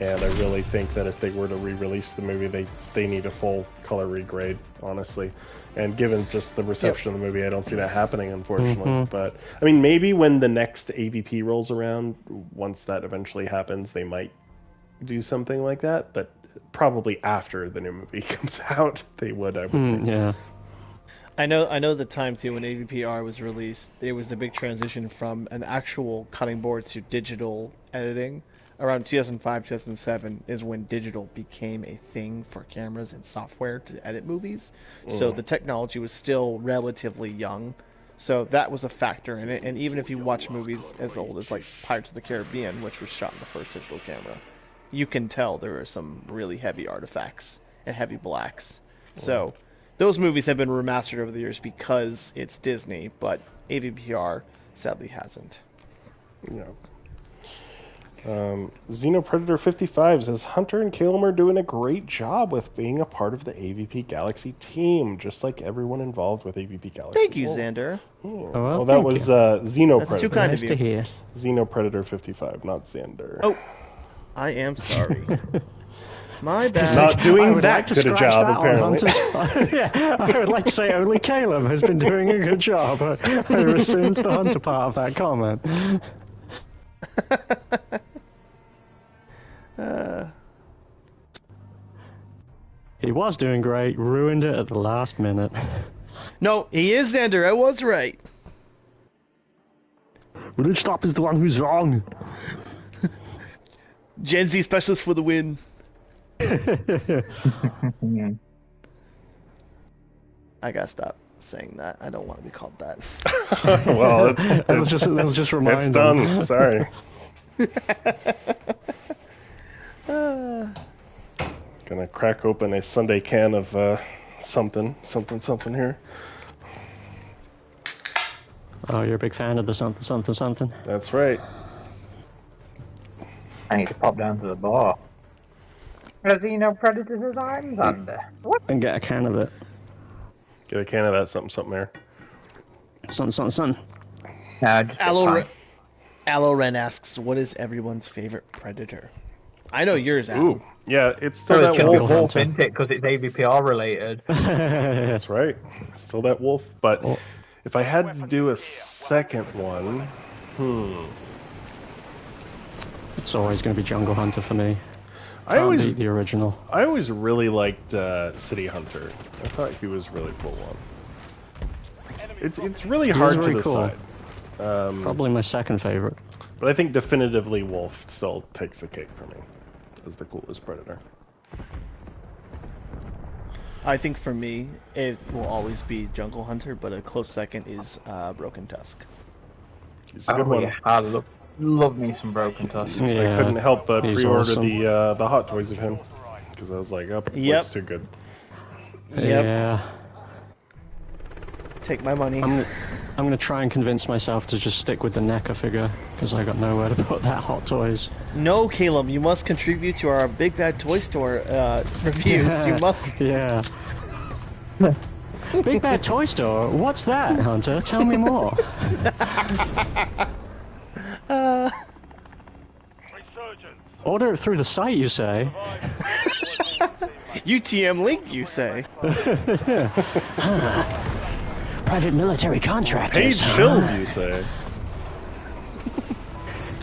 And I really think that if they were to re-release the movie, they need a full color regrade, honestly. And given just the reception of the movie, I don't see that happening, unfortunately. But, I mean, maybe when the next AVP rolls around, once that eventually happens, they might do something like that. But probably after the new movie comes out, they would, I would think. Yeah. I know the time too when AVPR was released, there was the big transition from an actual cutting board to digital editing. Around 2005, 2007 is when digital became a thing for cameras and software to edit movies. So the technology was still relatively young. So that was a factor in it. And even if you watch movies as old as like Pirates of the Caribbean, which was shot in the first digital camera, you can tell there are some really heavy artifacts and heavy blacks. So those movies have been remastered over the years because it's Disney, but AVPR sadly hasn't. Yeah. Xenopredator 55 says, Hunter and Calum are doing a great job with being a part of the AVP Galaxy team, just like everyone involved with AVP Galaxy. Thank you, Xander. Well, that was Xenopredator. That's too kind Nice of to you. hear. Xenopredator 55, not Xander. Oh, I am sorry. My bad. Not doing I would that like to good a scratch job, that on apparently. Hunter's yeah, I would like to say only Caleb has been doing a good job. I rescind the Hunter part of that comment. He was doing great, ruined it at the last minute. No, he is Xander. I was right. Rich Top is the one who's wrong. Gen Z specialist for the win. I gotta stop saying that. I don't want to be called that. Well, That was just remind it's them. done. Sorry. Gonna crack open a Sunday can of something here. Oh, you're a big fan of the something. That's right. I need to pop down to the bar. Xenopredator says I'm Xander. What? And get a can of it. Get a can of that something there. Son. No, just Aloren asks, "What is everyone's favorite predator?" I know yours, Adam. Ooh, yeah, it's still Probably that Jungle wolf. Wolf, isn't it? Because it's AVPR related. That's right. It's still that wolf. But Well- if I had to do a second one, It's always going to be Jungle Hunter for me. I Can't always beat the original. really liked City Hunter. I thought he was a really cool one. It's really hard to very cool. decide. Probably my second favorite. But I think definitively Wolf still takes the cake for me as the coolest predator. I think for me, it will always be Jungle Hunter, but a close second is Broken Tusk. He's a good one. Yeah, I love me some Broken Tusk. Yeah, I couldn't help but he's pre-order awesome. the Hot Toys of him because I was like, oh, Yep. looks too good. Yep. Yeah. Take my money. I'm gonna try and convince myself to just stick with the NECA figure because I got nowhere to put that Hot Toys. No, Caleb, you must contribute to our Big Bad Toy Store reviews. You must. Yeah. Big Bad Toy Store? What's that, Hunter? Tell me more. Resurgence. Order it through the site, you say? UTM link, you say? Private military Paid contractors, shills, you say?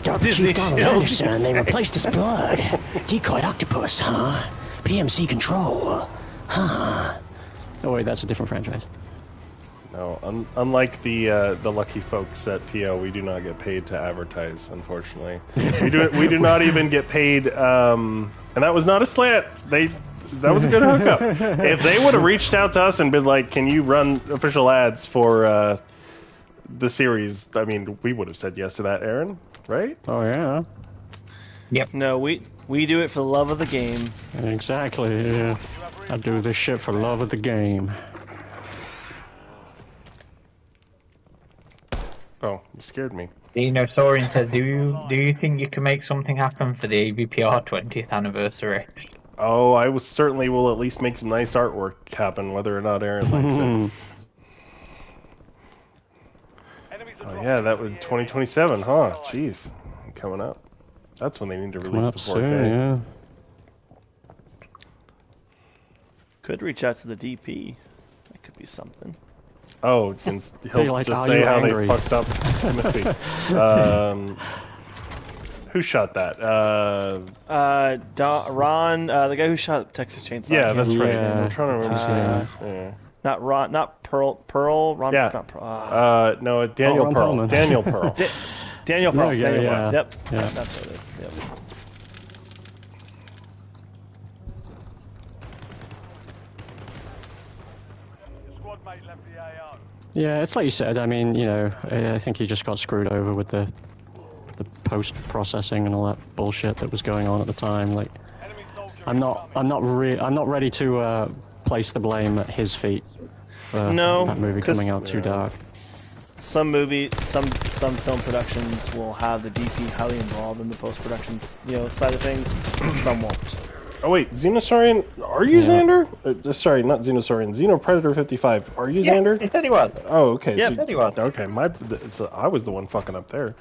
Dark Disney Chief Donald shills, Anderson, you they say. replaced his blood. Decoy octopus, huh? PMC control, huh? Oh wait, that's a different franchise. No, unlike the lucky folks at PO, we do not get paid to advertise. Unfortunately, we do not even get paid. And that was not a slant. That was a good hookup. If they would have reached out to us and been like, "Can you run official ads for the series?" I mean, we would have said yes to that, Aaron. Right? Oh yeah, No, we do it for the love of the game. exactly. Yeah. I do this shit for love of the game. Oh, you scared me. Dinosaurian says, do you think you can make something happen for the AVPR 20th anniversary? Oh, I certainly will at least make some nice artwork happen, whether or not Aaron likes it. Enemies are Oh dropping yeah, that into was the area. 2027, huh? Jeez, coming up. That's when they need to Coming release up the 4K. soon, yeah. Could reach out to the DP. That could be something. Oh, and he'll Be like, just "Are say you how angry?" they fucked up Smithy. Who shot that? Ron, the guy who shot Texas Chainsaw. Yeah, I can't that's right. Yeah. I'm trying to remember. Yeah. Not Ron, not Pearl, Ron, Yeah. not Pearl. No, Daniel Ron Pearl. Perlman. Daniel Pearl. Daniel Pearl. yeah, Daniel yeah. Pearl. Yep. Yeah. That's what it is. Yep. Your squad mate left the AO. Yeah, it's like you said. I mean, you know, I think he just got screwed over with the post-processing and all that bullshit that was going on at the time. Like, Enemy soldier I'm not ready to place the blame at his feet for No, that movie 'cause- coming out too dark. Some film productions will have the DP highly involved in the post-production, side of things. Some won't. Oh wait, Xenosaurian, are you Yeah. Xander? Sorry, not Xenosaurian. Xenopredator 55. Are you Xander? He said he was. Oh, okay. Yeah, He said he was. Okay, so I was the one fucking up there.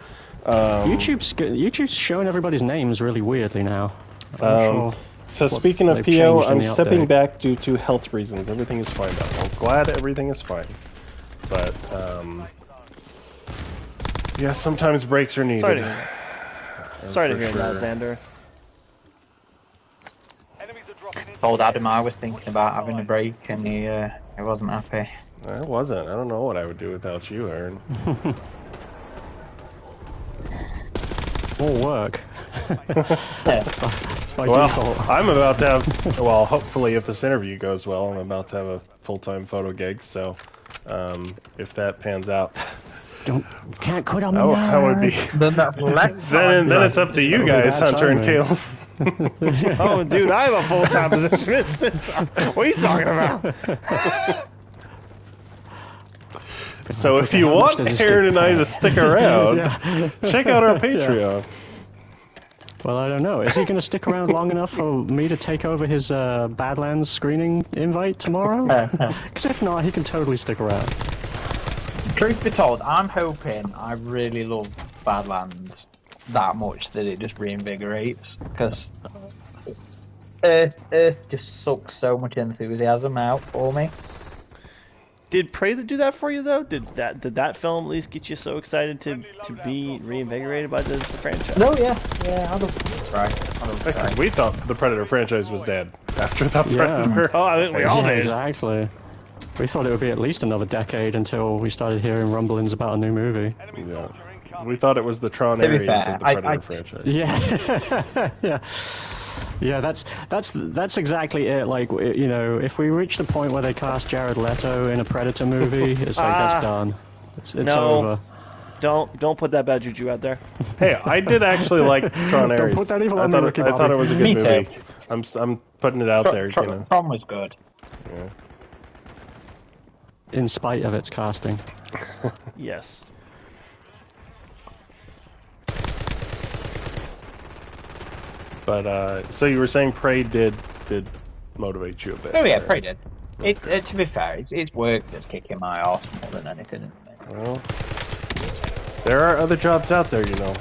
YouTube's showing everybody's names really weirdly now. I'm not sure. So speaking of they've PO, changed in I'm the stepping update. back due to health reasons. Everything is fine now. I'm glad everything is fine. But yeah, sometimes breaks are needed. Sorry to For hear sure. that, Xander. Enemies are dropping into Told the Adam I was thinking about having a break, and he wasn't happy. I wasn't. I don't know what I would do without you, Aaron. More work. By Well, default. I'm about to have. Well, hopefully, if this interview goes well, I'm about to have a full-time photo gig. So, if that pans out, Can't quit on me oh, now. that would be. Then it's up to you That'll be guys, bad Hunter and timing. Caleb. Oh, dude, I have a full-time position. What are you talking about? So if you How much want does this Aaron get and I to paid? stick around, check out our Patreon. Well, I don't know. Is he going to stick around long enough for me to take over his Badlands screening invite tomorrow? Because if not, he can totally stick around. Truth be told, I'm hoping I really love Badlands that much that it just reinvigorates, because Earth just sucks so much enthusiasm out for me. Did Prey do that for you though? Did that film at least get you so excited to be reinvigorated by the franchise? No, yeah, I love Prey. I love Prey. We thought the Predator franchise was dead after that Yeah. Predator. Oh, I think we all Yeah, did. exactly. We thought it would be at least another decade until we started hearing rumblings about a new movie. Enemy Yeah. soldier incoming. We thought it was the Tron To be Ares fair, of the I- Predator I- franchise. Yeah, yeah, yeah. That's exactly it. Like, you know, if we reach the point where they cast Jared Leto in a Predator movie, it's like that's done. It's No. over. Don't put that bad juju out there. Hey, I did actually like Tron Don't Ares. put that evil I on thought me, it, Ricky I thought it Bobby. was a good Me movie. too. I'm putting it out there, you know. Tron was good. Yeah. In spite of its casting. Yes. But so you were saying Prey did motivate you a bit. Oh yeah, right? Prey did. To be fair, it's work that's kicking my ass more than anything. Well, there are other jobs out there, you know.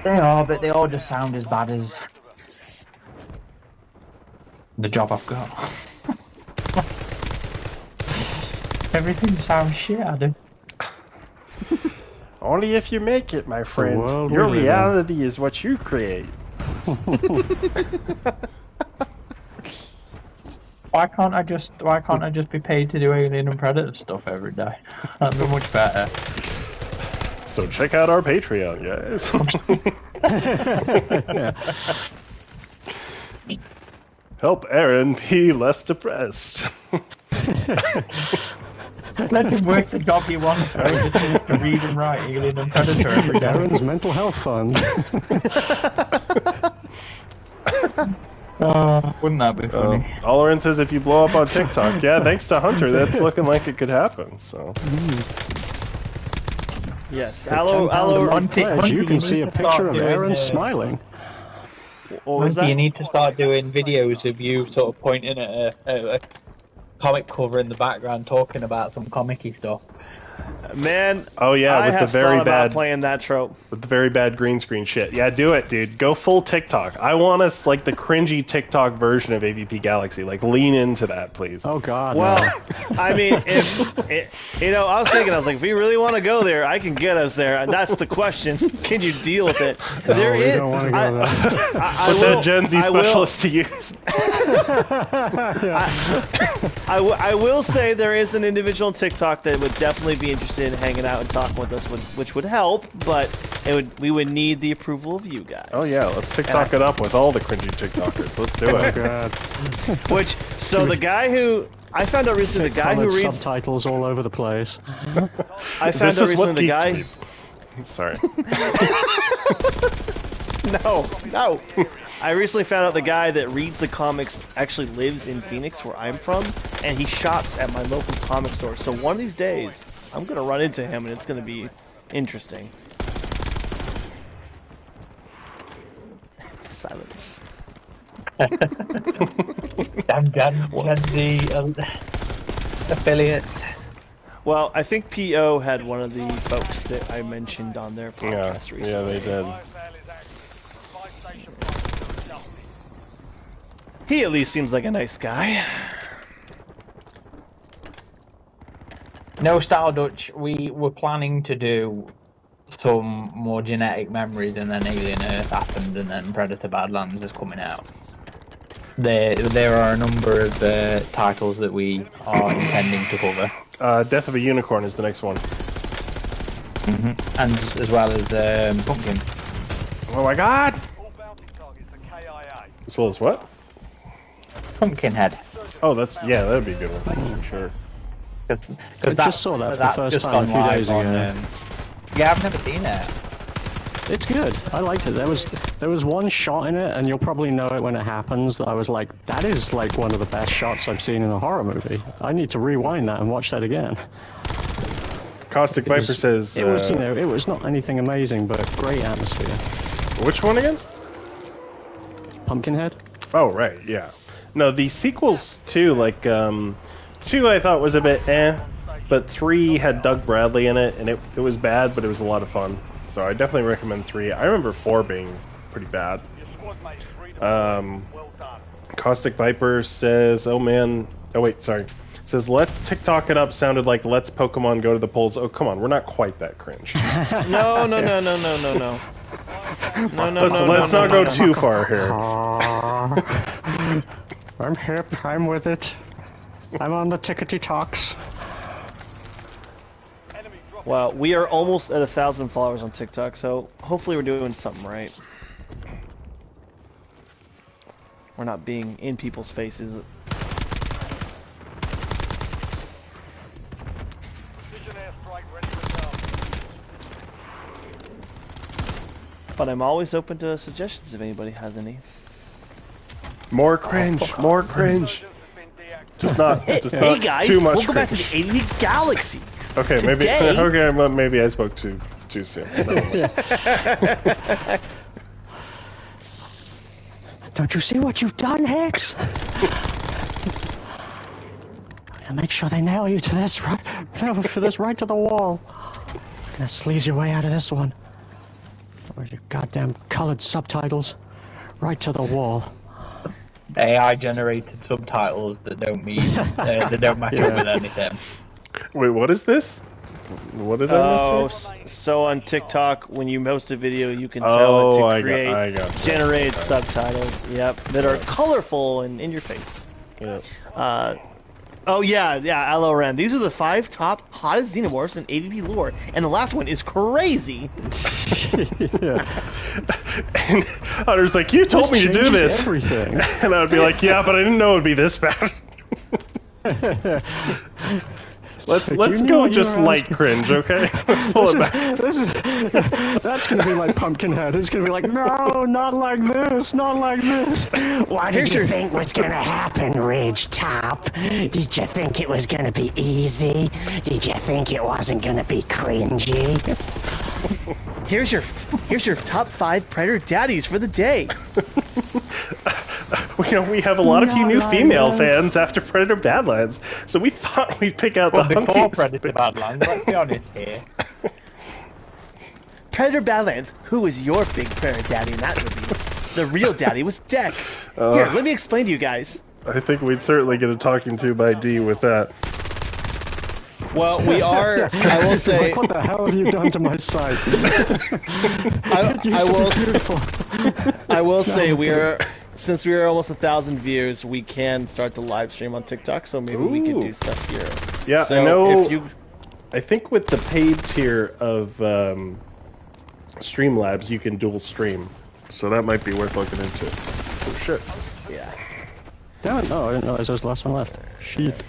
They are, but they all just sound as bad as the job I've got. Everything sounds shit, Adam. Only if you make it, my friend. world Your we live in. reality is what you create. Why can't I just be paid to do Alien and Predator stuff every day? That'd be much better. So check out our Patreon, guys. Help Aaron be less depressed. Let him work the job he wants, so he just needs to read and write Alien and Predator every day. Darren's mental health fund. Wouldn't that be funny? Allerin says if you blow up on TikTok, yeah, thanks to Hunter, that's looking like it could happen. So Yes. £10 Aloe. a month Hunty- pledge, you Hunty, can you see need a to picture start of doing, Aaron smiling. What was that? You need to start doing videos of you sort of pointing at a comic cover in the background, talking about some comic-y stuff. Man. oh yeah, I with the have very thought about bad playing that trope. with the very bad green screen shit. Yeah, do it, dude. Go full TikTok. I want us like the cringy TikTok version of AVP Galaxy. Like lean into that, please. Oh God. Well, no. I mean, I was thinking, if we really want to go there, I can get us there. And that's the question: can you deal with it? we don't want to go there. Put that Gen Z specialist to use. I will say there is an individual on TikTok that would definitely be interested in hanging out and talking with us, which would help, but we would need the approval of you guys. Oh yeah, let's TikTok it up with all the cringy TikTokers. Let's do Oh it. God. So the guy who I found out recently, the guy who Coloured reads, subtitles all over the place. I found This out is what recently the geeks guy. read. Sorry. No. I recently found out the guy that reads the comics actually lives in Phoenix, where I'm from, and he shops at my local comic store. So one of these days, I'm gonna run into him, and it's gonna be interesting. Silence. Damn Gen Z affiliates. Well, I think PO had one of the folks that I mentioned on their Yeah, podcast recently. yeah, they did. Live sale is active. Buy station prices are doubled. He at least seems like a nice guy. No, Style Dutch, we were planning to do some more genetic memories, and then Alien Earth happened, and then Predator Badlands is coming out. There are a number of titles that we are intending to cover, Death of a Unicorn is the next one. and as well as Pumpkin. Oh my god! All bounty targets are KIA. As well as what? Pumpkinhead. Oh, that'd be a good one. Sure. Cause I just saw that for the first time a few days ago. Yeah, I've never seen it. It's good. I liked it. There was one shot in it, and you'll probably know it when it happens, that I was like, that is like one of the best shots I've seen in a horror movie. I need to rewind that and watch that again. Caustic It was- Viper says. It was, it was not anything amazing, but great atmosphere. Which one again? Pumpkinhead? Oh, right, yeah. No, the sequels too, like, 2 I thought was a bit eh. but 3 had Doug Bradley in it, and it was bad, but it was a lot of fun. So I definitely recommend 3. I remember 4 being pretty bad. Your squad mate's free to well done. Caustic Viper says, oh man, oh wait, sorry. Says, let's TikTok it up sounded like let's Pokemon go to the polls. Oh, come on, we're not quite that cringe. No. Let's not go too far here. I'm hip. I'm with it. I'm on the tickety talks. Enemy dropping. Well, we are almost at 1,000 followers on TikTok, so hopefully we're doing something right. We're not being in people's faces. Precision airstrike ready to go. But I'm always open to suggestions if anybody has any. More cringe, more cringe. Insurgents have been deactivated. Just Hey not guys, too much welcome back to the cringe. Alien Galaxy. Okay, maybe Today- okay, well, maybe I spoke too soon. Don't you see what you've done, Hex? I'll make sure they nail you to this right to the wall. Gonna sleaze your way out of this one. Where's your goddamn colored subtitles? Right to the wall. AI generated subtitles that don't mean that don't match up with anything. Wait, what is this? What did I Oh, miss here? so on TikTok, when you post a video, you can tell Oh, it to I create got you. generate subtitles. Yep, that are colorful and in your face. Yeah. Oh yeah, Aloran. These are the 5 top hottest xenomorphs in AVP lore, and the last one is crazy. Yeah. And Hunter's like, you told me to do changes this. everything. And I would be like, yeah, but I didn't know it would be this bad. Let's You knew go what you just were light asking. cringe, okay? Let's pull it back. That's gonna be like Pumpkinhead. It's gonna be like, no, not like this, not like this. What did you think was gonna happen, Ridge Top? Did you think it was gonna be easy? Did you think it wasn't gonna be cringy? Here's your top 5 Predator daddies for the day. We have a lot of you Not new like female this. fans after Predator Badlands, so we thought we'd pick out Well, the before hunkies. Predator Badlands, let's be honest here. Predator Badlands, who was your big Predator daddy in that movie? The real daddy was Deck. Here, let me explain to you guys. I think we'd certainly get a talking to by D with that. Well, we are. I will say. What the hell have you done to my site? I will say we are. Since we are almost 1,000 views, we can start to live stream on TikTok. So maybe we can Ooh. do stuff here. Yeah, So I know. if you. I think with the paid tier of Streamlabs, you can dual stream, so that might be worth looking into. Oh shit! Yeah. Damn it, no, I didn't realize there was the last one left. Shit.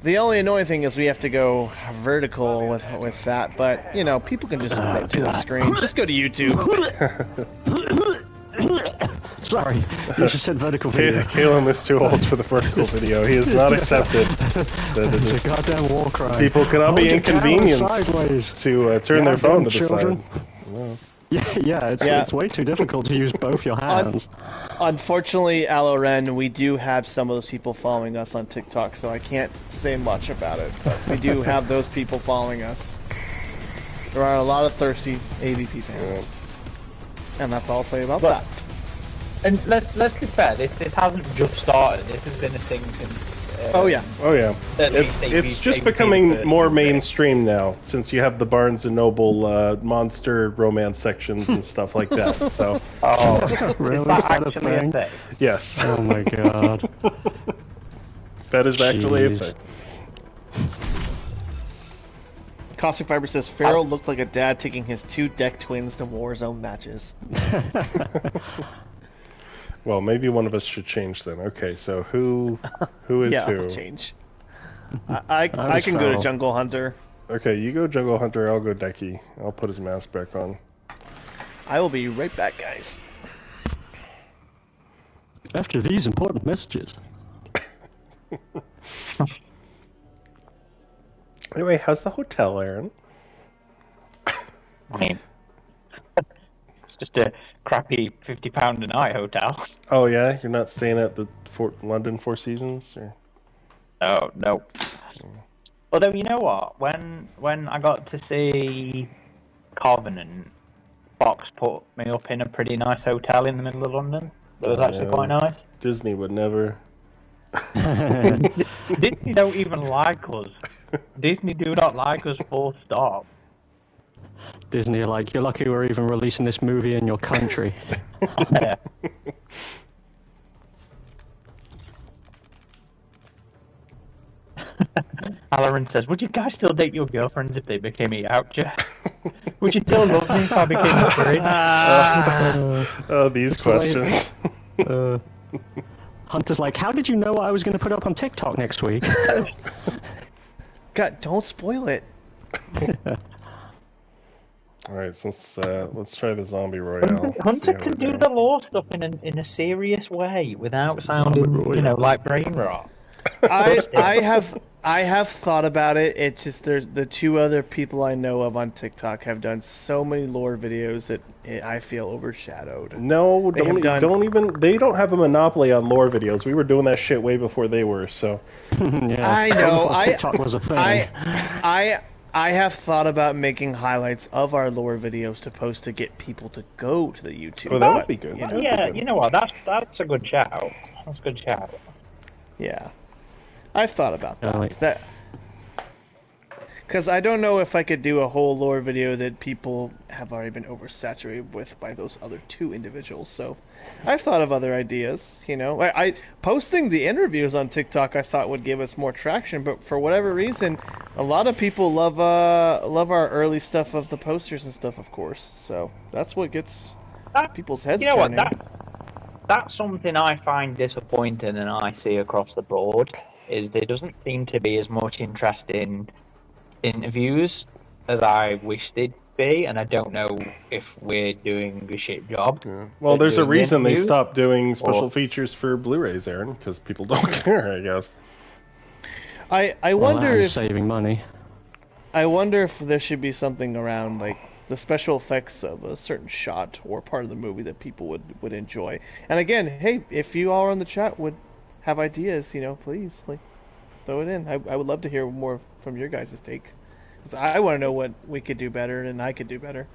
The only annoying thing is we have to go vertical with that, but people can just rotate the screen. Just go to YouTube. Sorry, you just said vertical video. Caleb is too old for the vertical video. He has not accepted that It's a goddamn war crime. people cannot Hold be your camera inconvenienced sideways. to turn their Goddamn phone to the children. side. Yeah, it's way too difficult to use both your hands. Unfortunately, Aloran, we do have some of those people following us on TikTok, so I can't say much about it. But we do have those people following us. There are a lot of thirsty AVP fans. And that's all I'll say about that. And let's be fair, this hasn't just started. This has been a thing since. Oh yeah. Oh yeah, At least it's just AVP becoming version more of it. mainstream now, since you have the Barnes and Noble monster romance sections and stuff like that. So Oh, Really? is Is that that a actually a thing? thing? yes, Oh my god. that is actually a Jeez. thing. Caustic Fiber says Farrell looked like a dad taking his 2 Deck twins to Warzone matches. Well, maybe one of us should change then. Okay, so who is Yeah, who? I'll change. I was can go to Farrell. Jungle Hunter. Okay, you go Jungle Hunter, I'll go Decky. I'll put his mask back on. I will be right back, guys. After these important messages. Anyway, how's the hotel, Aaron? I mean, it's just a crappy £50 a night hotel. Oh yeah, you're not staying at the London Four Seasons, or No. Although, you know what? When I got to see Covenant, Fox put me up in a pretty nice hotel in the middle of London. That was actually quite nice. Disney would never. Disney don't even like us. Disney do not like us, full stop. Disney are like, you're lucky we're even releasing this movie in your country. Yeah. Alarin says, would you guys still date your girlfriends if they became a Yautja? Would you still love me if I became a Fridge? Oh, these questions. Hunter's like, how did you know what I was going to put up on TikTok next week? God, don't spoil it. Alright, so let's try the Zombie Royale. Hunter can do the lore stuff in a serious way without sounding, like brain rot. I have thought about it. It's just there's the two other people I know of on TikTok have done so many lore videos that I feel overshadowed. No, They don't even. They don't have a monopoly on lore videos. We were doing that shit way before they were. So Yeah, I know. before TikTok was a thing. I have thought about making highlights of our lore videos to post to get people to go to the YouTube. Oh, that would be good. You know, Yeah, you know what? That's a good shout. That's a good shout. yeah. I've thought about that. Like- That because I don't know if I could do a whole lore video that people have already been oversaturated with by those other two individuals. So I've thought of other ideas. You know, I posting the interviews on TikTok I thought would give us more traction, but for whatever reason, a lot of people love our early stuff of the posters and stuff, of course. So that's what gets people's heads turning. That's something I find disappointing, and I see across the board. Is there doesn't seem to be as much interest in interviews as I wish there'd be, and I don't know if we're doing a shit job. yeah. Well, there's a doing the reason they interviews. stopped doing special features for Blu-rays, Aaron, because people don't care, I guess. I Well, wonder and if saving money. I wonder if there should be something around like the special effects of a certain shot or part of the movie that people would enjoy. And again, hey, if you all in the chat would have ideas, please throw it in. I would love to hear more from your guys' take. 'Cause I want to know what we could do better and I could do better.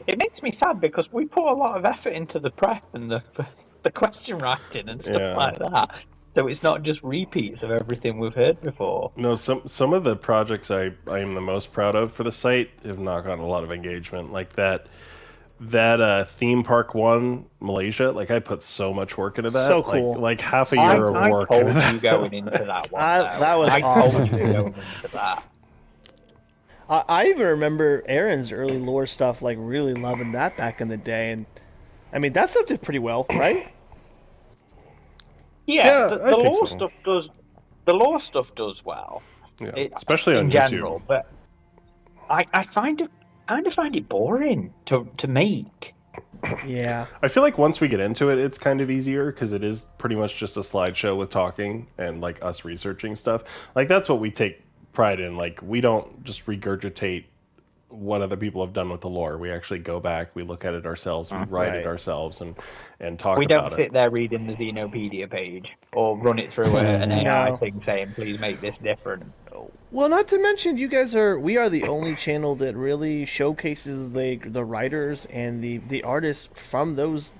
It makes me sad because we put a lot of effort into the prep and the question writing and stuff Yeah. like that. So it's not just repeats of everything we've heard before. No, some of the projects I am the most proud of for the site have not gotten a lot of engagement. Like that theme park one, Malaysia. Like I put so much work into that. So cool. Like half a year of work I into told that. you going into that one. That was I awesome, told you dude. going into that. I even remember Aaron's early lore stuff, like really loving that back in the day. And I mean, that stuff did pretty well, right? Yeah, the I think law so. stuff does. The law stuff does well, Yeah, especially on in YouTube. general. But I kind of find it boring to make. Yeah. I feel like once we get into it, it's kind of easier because it is pretty much just a slideshow with talking and like us researching stuff. Like that's what we take pride in. Like we don't just regurgitate what other people have done with the lore. We actually go back, we look at it ourselves, we write Right. it ourselves, and talk We about don't sit there reading the Xenopedia page or run it through an AI No. thing saying, "Please make this different." Well, not to mention, we are the only channel that really showcases the writers and the artists from those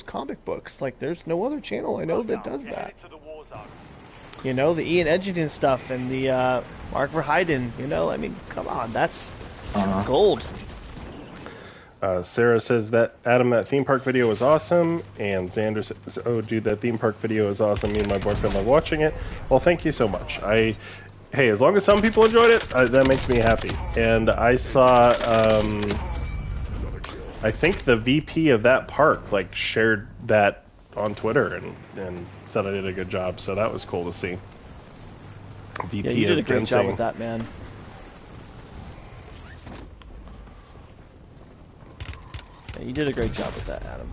comic books. Like, there's no other channel I know that does that. Into the war zone. The Ian Edgerton stuff and the Mark Verheiden. I mean, come on, that's gold. Sarah says that Adam, that theme park video was awesome, and Xander says, "Oh, dude, that theme park video is awesome. Me and my boyfriend love watching it." Well, thank you so much. Hey, as long as some people enjoyed it, that makes me happy. And I saw, I think the VP of that park shared that on Twitter and said I did a good job. So that was cool to see. VP Yeah, you did a of great job Genting. with that, man. Yeah, you did a great job with that, Adam.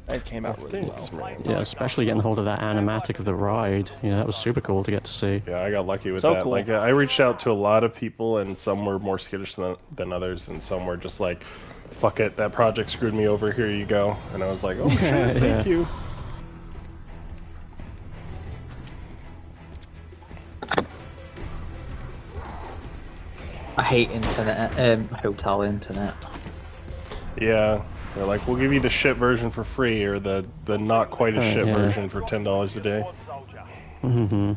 That came out really well. Thanks, man. Yeah, especially getting hold of that animatic of the ride. That was super cool to get to see. Yeah, I got lucky with So that. cool. Like, I reached out to a lot of people, and some were more skittish than others, and some were just like, "Fuck it, that project screwed me over. Here you go." And I was like, "Oh shit, Yeah. thank you." hate internet, hotel internet. Yeah, they're like, we'll give you the shit version for free, or the not quite as shit yeah. version for $10 a day. Mm-hmm.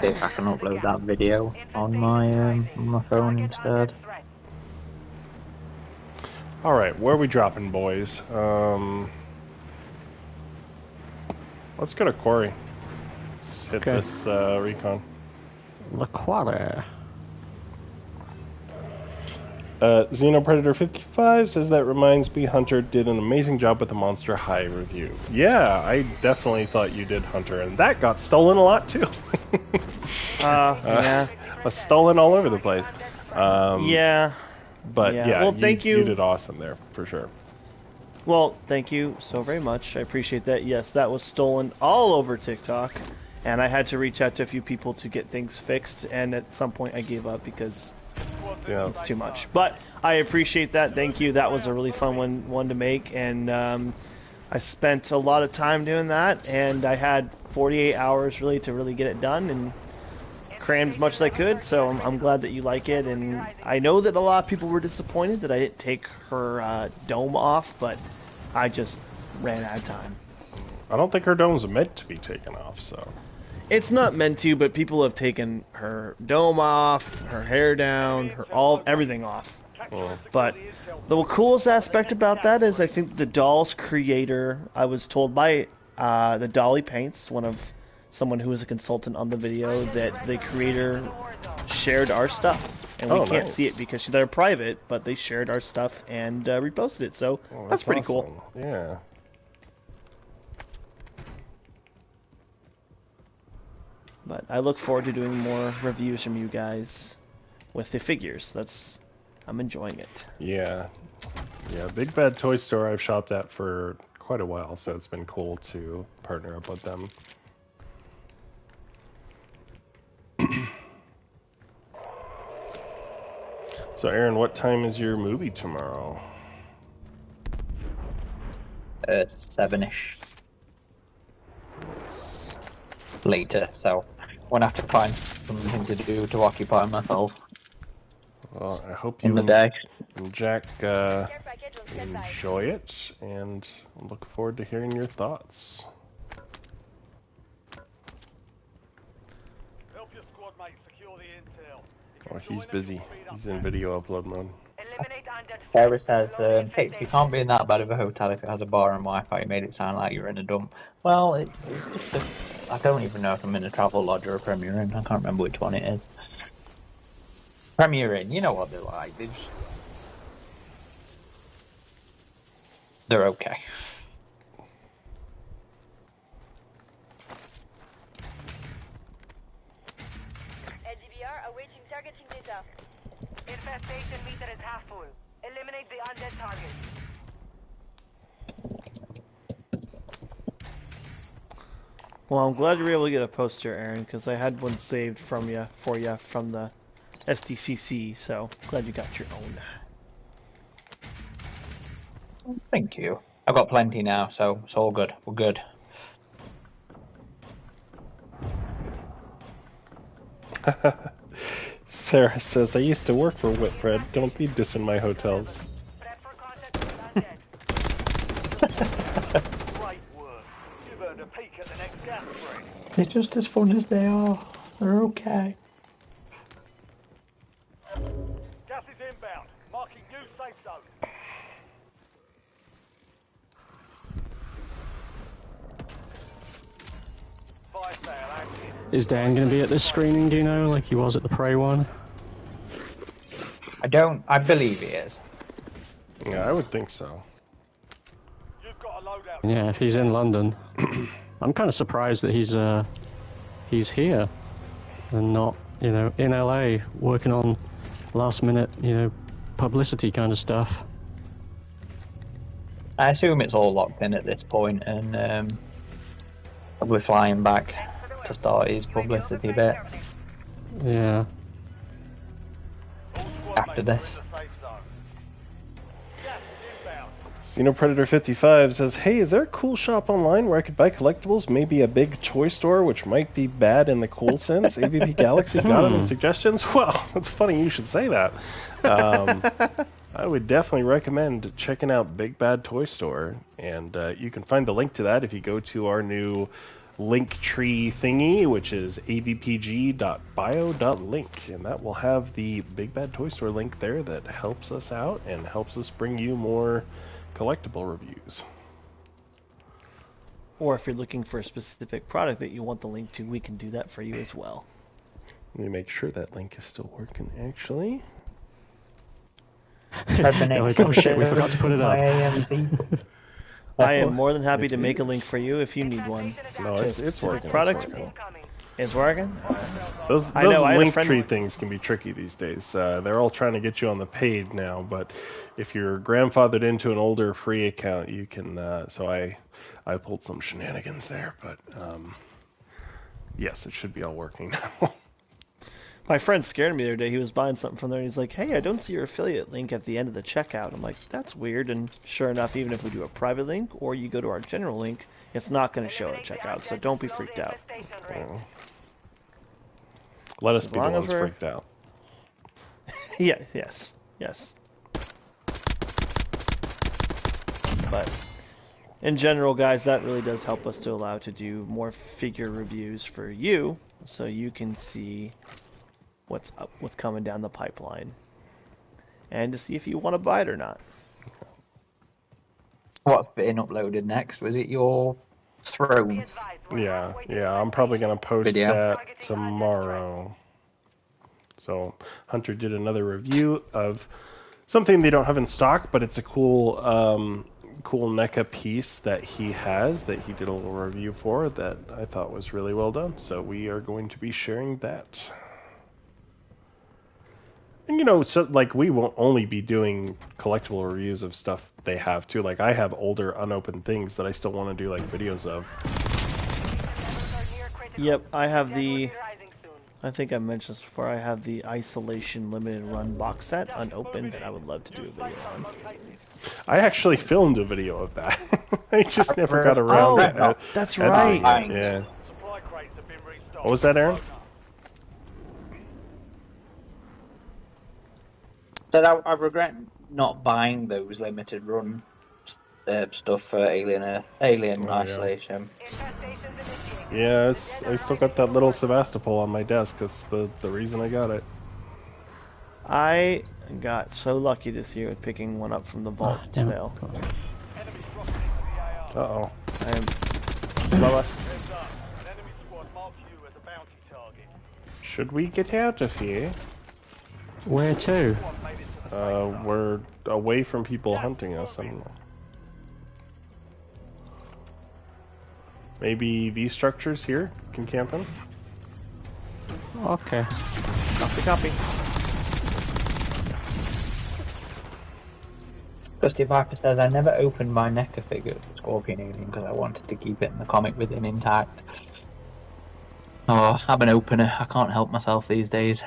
See if I can upload that video on my phone instead. All right, where are we dropping, boys? Let's go to Quarry. Let's hit Okay. this recon. La Quarry. Xenopredator 55 says that reminds me Hunter did an amazing job with the Monster High review. Yeah, I definitely thought you did, Hunter, and that got stolen a lot too. Yeah. Was stolen all over the place. Yeah. But Yeah. yeah, Well, thank you. You did awesome there, for sure. Well, thank you so very much. I appreciate that. Yes, that was stolen all over TikTok, and I had to reach out to a few people to get things fixed, and at some point I gave up because Yeah. it's too much. But I appreciate that. Thank you. That was a really fun one to make, and I spent a lot of time doing that, and I had 48 hours really to really get it done, and crammed as much as I could. So I'm glad that you like it, and I know that a lot of people were disappointed that I didn't take her dome off, but I just ran out of time. I don't think her dome's meant to be taken off, so. It's not meant to, but people have taken her dome off, her hair down, everything off. Well, But the coolest aspect about that is I think the doll's creator, I was told by the Dolly Paints, someone who was a consultant on the video, that the creator shared our stuff. And we Oh, can't nice. see it because they're private, but they shared our stuff and reposted it. So oh, that's pretty awesome. cool. Yeah. But I look forward to doing more reviews from you guys with the figures. I'm enjoying it. Yeah. Yeah, Big Bad Toy Store I've shopped at for quite a while, so it's been cool to partner up with them. So, Aaron, what time is your movie tomorrow? 7ish. Later, so won't have to find something to do to occupy myself Well, I hope you in the day. and Jack enjoy it, and look forward to hearing your thoughts. Help your squad mate secure the intel. Oh, he's busy. He's in video upload mode. Eliminate undead. Sarah says, hey, you can't be in that bad of a hotel if it has a bar and Wi-Fi. You made it sound like you're in a dump. Well, it's just I don't even know if I'm in a travel lodge or a Premier Inn. I can't remember which one it is. Premier Inn, you know what they're like. They're okay. LDBR awaiting targeting data. Infestation meter is half full. Eliminate the undead target. Well, I'm glad you were able to get a poster, Aaron, because I had one saved for you from the SDCC, so glad you got your own. Thank you. I've got plenty now, so it's all good. We're good. Sarah says, I used to work for Whitbread. Don't be dissing my hotels. Prep for contact with undead. Great work. You've earned a peek at the next gas break. They're just as fun as they are. They're okay. Gas is inbound. Marking new safe zone. Fire sale active. Is Dan going to be at this screening, do you know, like he was at the Prey one? I believe he is. Yeah, I would think so. You've got a loadout. Yeah, if he's in London. I'm kind of surprised that he's here and not, in LA working on last minute, publicity kind of stuff. I assume it's all locked in at this point, and probably flying back to start his publicity bit Yeah. All squad after mates are this. in the safe zone. Gas is inbound. Predator55 says, "Hey, is there a cool shop online where I could buy collectibles? Maybe a big toy store, which might be bad in the cool sense. AVP Galaxy got any suggestions?" Well, it's funny you should say that. I would definitely recommend checking out Big Bad Toy Store, and you can find the link to that if you go to our new Linktree thingy, which is avpg.bio.link, and that will have the Big Bad Toy Store link there that helps us out and helps us bring you more collectible reviews. Or if you're looking for a specific product that you want the link to, we can do that for you as well. Let me make sure that link is still working, actually. Oh shit, we forgot to put it up. I am more than happy to make a link for you if you need one. No, to a it's specific working. product. It's working. It's working? Those I know, I had a friend- Linktree things can be tricky these days. They're all trying to get you on the paid now, but if you're grandfathered into an older free account, you can. So I pulled some shenanigans there, but yes, it should be all working now. My friend scared me the other day. He was buying something from there, and he's like, "Hey, I don't see your affiliate link at the end of the checkout." I'm like, "That's weird." And sure enough, even if we do a private link or you go to our general link, it's not going to show at checkout. So don't be freaked out. Let us As be the long as ones we're- freaked out. Yeah, yes. But in general, guys, that really does help us to allow to do more figure reviews for you, so you can see what's up, what's coming down the pipeline, and to see if you want to buy it or not. What's being uploaded next? Was it your throne? Yeah, I'm probably gonna post Video. that tomorrow. So Hunter did another review of something they don't have in stock, but it's a cool NECA piece that he has that he did a little review for that I thought was really well done. So we are going to be sharing that. And so like we won't only be doing collectible reviews of stuff they have too. Like I have older unopened things that I still want to do like videos of. Yep, I have the. I think I mentioned this before. I have the Isolation Limited Run box set unopened that I would love to do a video on. I actually filmed a video of that. I just never got around to it. That's right. Yeah. What was that, Aaron? But I regret not buying those limited run stuff for Alien Isolation. Yeah, I still got that little Sevastopol on my desk. That's the reason I got it. I got so lucky this year with picking one up from the vault. Damn it. Veil. Uh-oh. I am below us. Should we get out of here? Where to? We're away from people hunting us. I don't know. Maybe these structures here can camp in? Okay. Copy. Dusty Viper says, I never opened my NECA figure for Scorpion Alien because I wanted to keep it in the comic with him intact. Oh, I'm an opener. I can't help myself these days.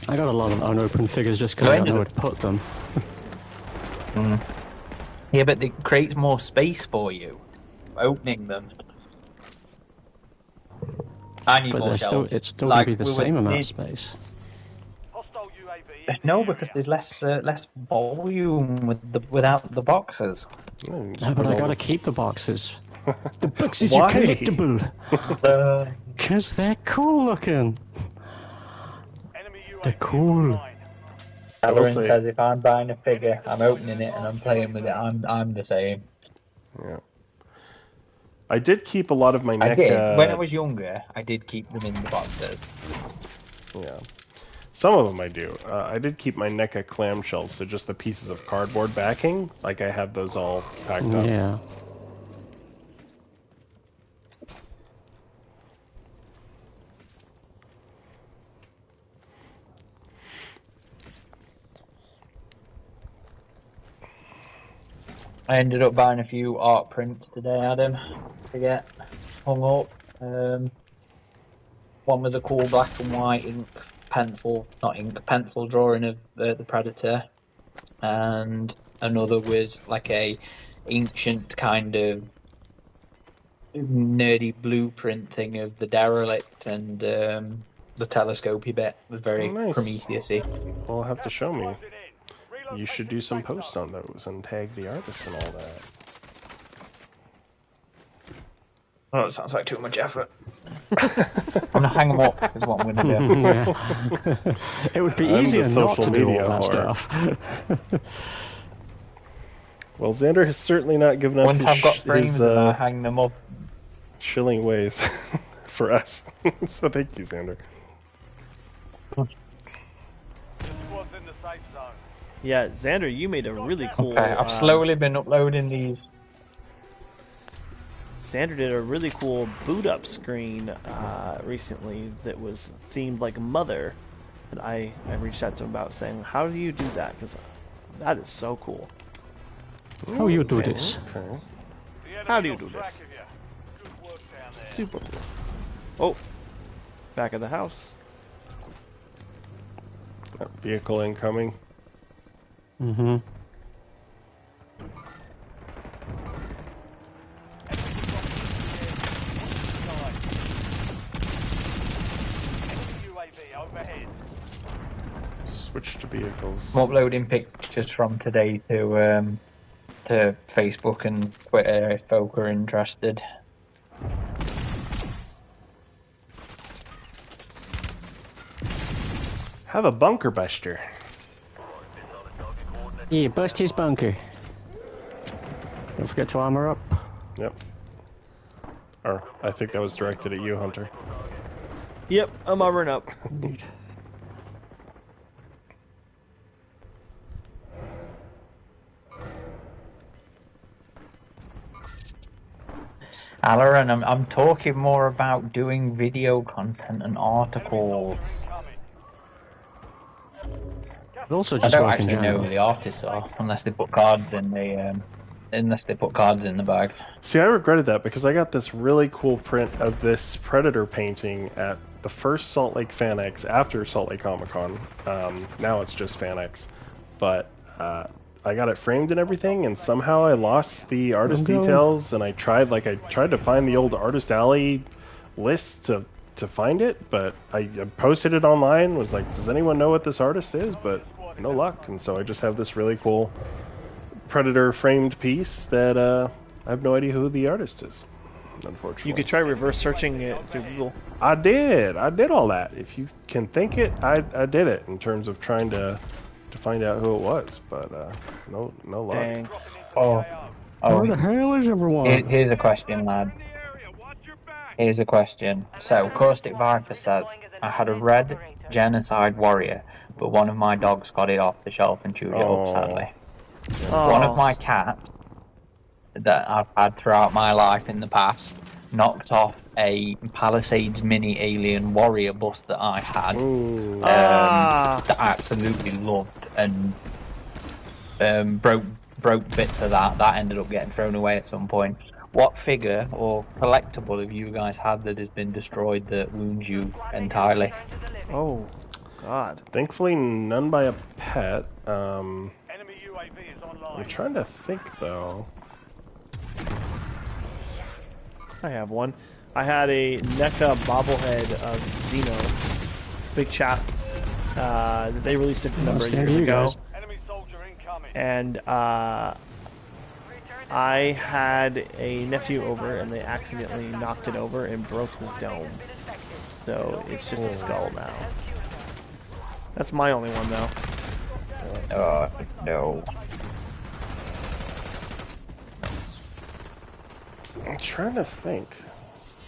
I got a lot of unopened figures just because I don't know where to put them. Yeah, but it creates more space for you, opening them. I need But more shelves. it's still Like, going to be the we same would amount need- of space. No, because there's less volume without the boxes. No, but I gotta keep the boxes. The boxes Why? are collectible. Because they're cool looking. They're cool. Alarin say- says if I'm buying a figure, I'm opening it and I'm playing with it. I'm the same. Yeah. I did keep a lot of my I did. NECA... When I was younger, I did keep them in the boxes. Yeah. Some of them I do. I did keep my NECA clamshells, so just the pieces of cardboard backing. Like I have those all packed up. Yeah. I ended up buying a few art prints today, Adam, to get hung up. One was a cool black and white pencil drawing of the Predator, and another was like a ancient kind of nerdy blueprint thing of the derelict, and the telescopy bit was very Oh, nice. Prometheus-y. Well, have to show me. You should do some posts on those and tag the artists and all that. Oh, it sounds like too much effort. I'm gonna hang them up, is what I'm gonna do. Yeah. It would be I'm easier the not to social do media all that whore. stuff. Well, Xander has certainly not given up Once I've got frames, his and I hang them up. shilling ways for us. So thank you, Xander. The squad's in the safe zone. Yeah, Xander, you made a really cool. Okay, I've slowly been uploading these. Xander did a really cool boot up screen recently that was themed like Mother. That I reached out to him about saying, how do you do that? Because that is so cool. How you do this? Okay. The How do you enemy do lost this? track of you. Good work down there. Super cool. Oh, back of the house. Vehicle incoming. Mm-hmm. UAV overhead. Switch to vehicles. I'm uploading pictures from today to Facebook and Twitter if folk are interested. Have a bunker buster. Yeah, bust his bunker. Don't forget to armor up. Yep. Or, I think that was directed at you, Hunter. Yep, I'm armoring up. Indeed. Alaran, I'm talking more about doing video content and articles. But also I just don't work in actually know general. who the artists are unless they put cards in the bag. See, I regretted that because I got this really cool print of this Predator painting at the first Salt Lake FanX after Salt Lake Comic Con. Now it's just FanX. But I got it framed and everything, and somehow I lost the artist details, and I tried to find the old Artist Alley list to find it, but I posted it online, was like, does anyone know what this artist is? But no luck, and so I just have this really cool Predator framed piece that I have no idea who the artist is, unfortunately. You could try reverse searching it through Google. I did all that. If you can think it, I did it in terms of trying to find out who it was, but no luck. Dang. Oh, Where the hell is everyone? here's a question, lad. Here's a question. So, Caustic Viper says, I had a red genocide warrior, but one of my dogs got it off the shelf and chewed it up, sadly. One of my cats that I've had throughout my life in the past knocked off a Palisades mini alien warrior bust that I had that I absolutely loved, and broke bits of that. That ended up getting thrown away at some point. What figure or collectible have you guys had that has been destroyed that wounds you entirely? Oh, God. Thankfully, none by a pet. Enemy UAV is online. I'm trying to think though. I have one. I had a NECA bobblehead of Xeno, big chap. They released it a number of years ago, Enemy soldier incoming. and I had a nephew over, and they accidentally knocked it over and broke his dome. So it's just a skull now. That's my only one though. No. I'm trying to think.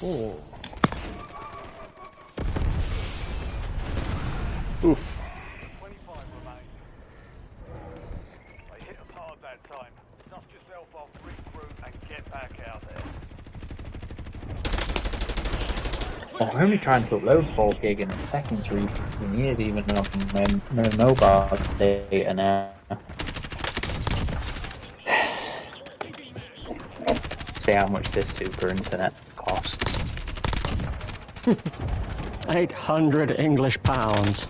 Ooh. Oof. 25 remain. They hit us hard that time. Dust yourself off, regroup, and get back out there. I'm only trying to upload 4 gig and it's taking 3 years even on my mobile data now. See how much this super internet costs. 800 English pounds.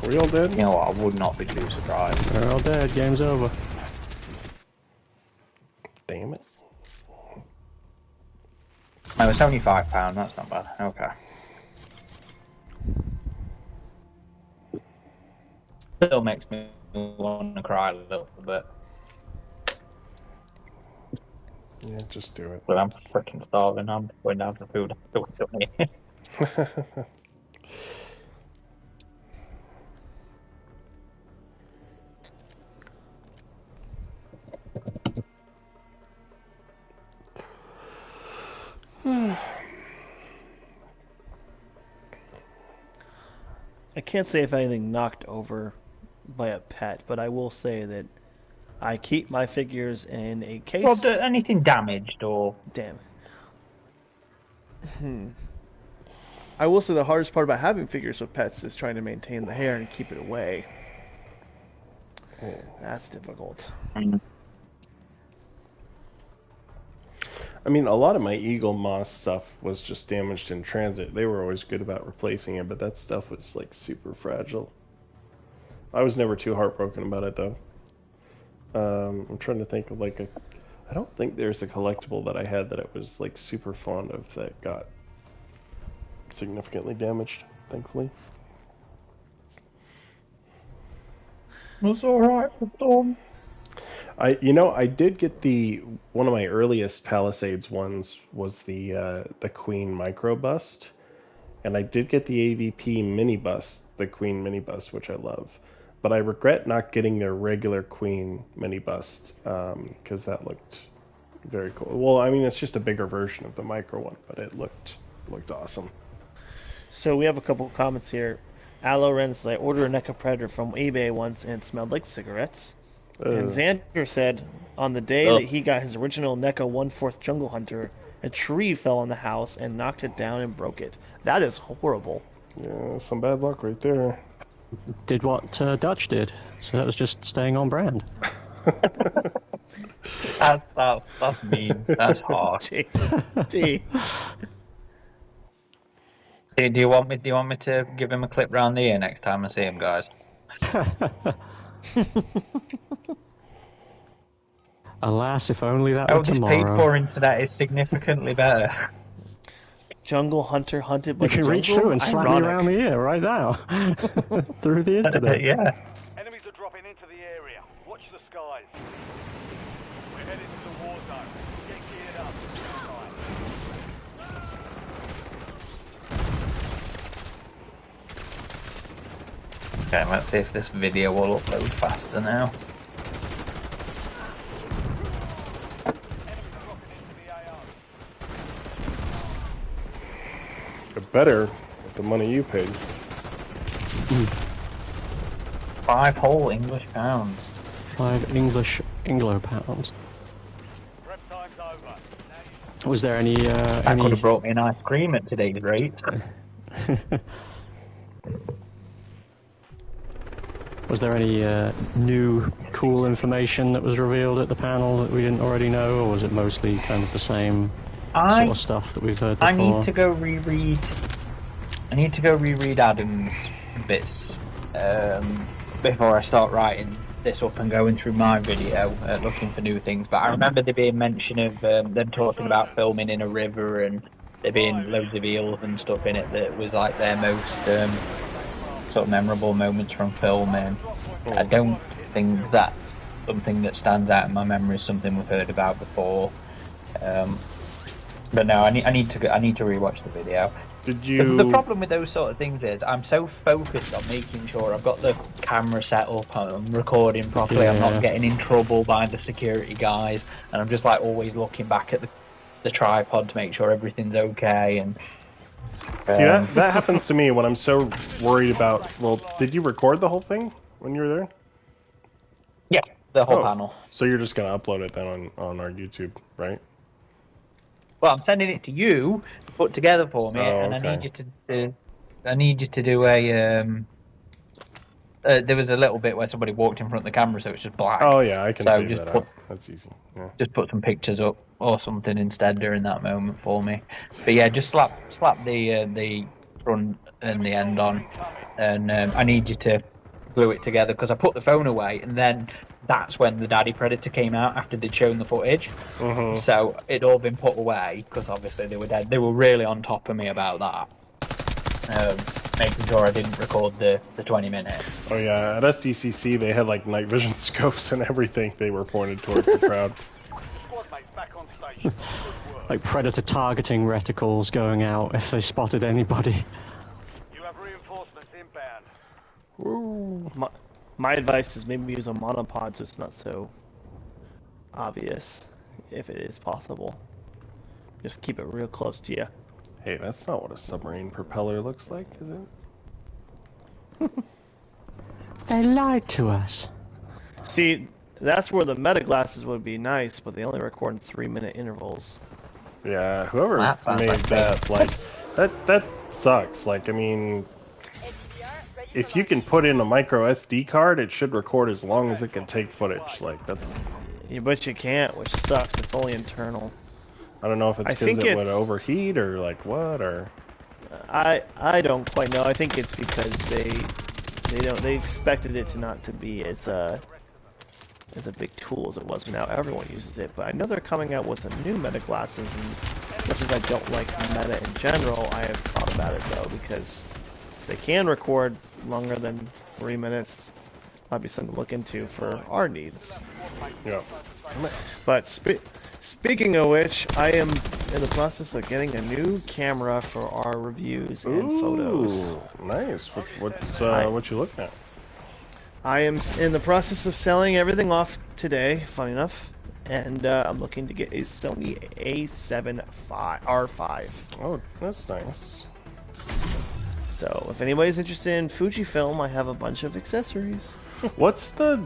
Are we all dead? You know what? I would not be too surprised. They're all dead. Game's over. Damn it. No, it's only £5. That's not bad. Okay. Still makes me want to cry a little bit. Yeah, just do it. But I'm freaking starving. I'm going down for food. I can't say if anything knocked over by a pet, but I will say that I keep my figures in a case. Well, anything damaged or... Damn. I will say the hardest part about having figures with pets is trying to maintain the hair and keep it away. That's difficult. I mean, a lot of my Eagle Moss stuff was just damaged in transit. They were always good about replacing it, but that stuff was like super fragile. I was never too heartbroken about it though. I'm trying to think of like a... I don't think there's a collectible that I had that I was like super fond of that got significantly damaged, thankfully. It's alright for Tom. I did get one of my earliest Palisades ones was the Queen micro bust, and I did get the AVP mini bust, the Queen mini bust, which I love, but I regret not getting their regular Queen mini bust because that looked very cool. Well, I mean, it's just a bigger version of the micro one, but it looked awesome. So we have a couple of comments here. Aloe Ren says, I ordered a NECA Predator from eBay once and it smelled like cigarettes. And Xander said, on the day that he got his original NECA 1/4 Jungle Hunter, a tree fell on the house and knocked it down and broke it. That is horrible. Yeah, some bad luck right there. Did what Dutch did. So that was just staying on brand. That's mean. That's harsh. Jeez. Do you want me to give him a clip round the ear next time I see him, guys? Alas, if only that Oh, were this tomorrow. paid for internet is significantly better. Jungle Hunter hunted by You can the reach jungle? through and slap me Ironic. around the ear right now. Through the internet. Yeah. Enemies are dropping into the area. Watch the skies. We're heading to the war zone. Get geared up. Okay, let's see if this video will upload faster now. It better with the money you paid. 5 whole English pounds. 5 English Anglo pounds. Prep time's over. Was there any That could have brought me an ice cream at today's rate. Was there any new cool information that was revealed at the panel that we didn't already know, or was it mostly kind of the same sort of stuff that we've heard before? I need to go reread Adam's bits before I start writing this up and going through my video, looking for new things. But I remember there being mention of them talking about filming in a river and there being loads of eels and stuff in it that was like their most sort of memorable moments from filming. I don't think that's something that stands out in my memory as something we've heard about before. But no, I need to rewatch the video. Did you? The problem with those sort of things is I'm so focused on making sure I've got the camera set up, I'm recording properly, I'm not getting in trouble by the security guys, and I'm just like always looking back at the tripod to make sure everything's okay. And see, that happens to me when I'm so worried about. Well, did you record the whole thing when you were there? Yeah, the whole panel. So you're just gonna upload it then on our YouTube, right? Well, I'm sending it to you to put together for me, and okay. I need you to do a. There was a little bit where somebody walked in front of the camera, so it's just black. Oh yeah, I can so figure just that put, out. That's easy. Yeah. Just put some pictures up or something instead during that moment for me. But yeah, just slap the front and the end on, and I need you to glue it together because I put the phone away, and then that's when the Daddy Predator came out after they'd shown the footage. Mm-hmm. So it'd all been put away because obviously they were dead. They were really on top of me about that, making sure I didn't record the 20 minutes. Oh yeah, at SDCC they had like night vision scopes and everything. They were pointed towards the crowd. Squad mates back on station. Good work. Like Predator targeting reticles going out if they spotted anybody. You have reinforcements inbound. Woo. My advice is maybe use a monopod so it's not so obvious, if it is possible. Just keep it real close to you. Hey, that's not what a submarine propeller looks like, is it? They lied to us. See, that's where the meta glasses would be nice, but they only record in 3-minute intervals. Yeah, whoever That sounds made like that, like, that sucks. Like, I mean, SDVR ready if for you launch. can put in a micro SD card, it should record as long as it can take footage. Like, that's, Yeah, but you can't, which sucks. It's only internal. I don't know if it's I because think it would it's- overheat or like what, or... I don't quite know. I think it's because they expected it to not to be as a big tool as it was. Now everyone uses it, but I know they're coming out with a new meta glasses, and as much as I don't like meta in general, I have thought about it though, because if they can record longer than 3 minutes, might be something to look into for our needs. Yeah. But speaking of which, I am in the process of getting a new camera for our reviews and photos. Ooh, nice. What you looking at? I am in the process of selling everything off today, funny enough, and I'm looking to get a Sony A7 R5. Oh, that's nice. So if anybody's interested in Fujifilm, I have a bunch of accessories. What's the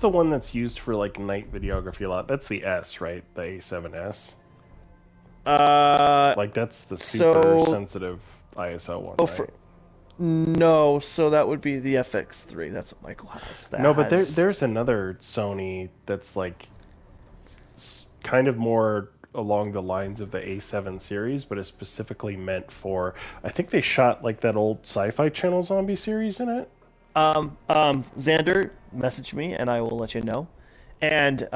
one that's used for like night videography a lot? That's the S, right? The A7S. Like that's the super So- sensitive ISO one. Oh, right? No, so that would be the FX3. That's what Michael has. That No, but has- there's another Sony that's like kind of more along the lines of the A7 series, but is specifically meant for. I think they shot like that old Sci-Fi Channel zombie series in it. Xander, message me and I will let you know. And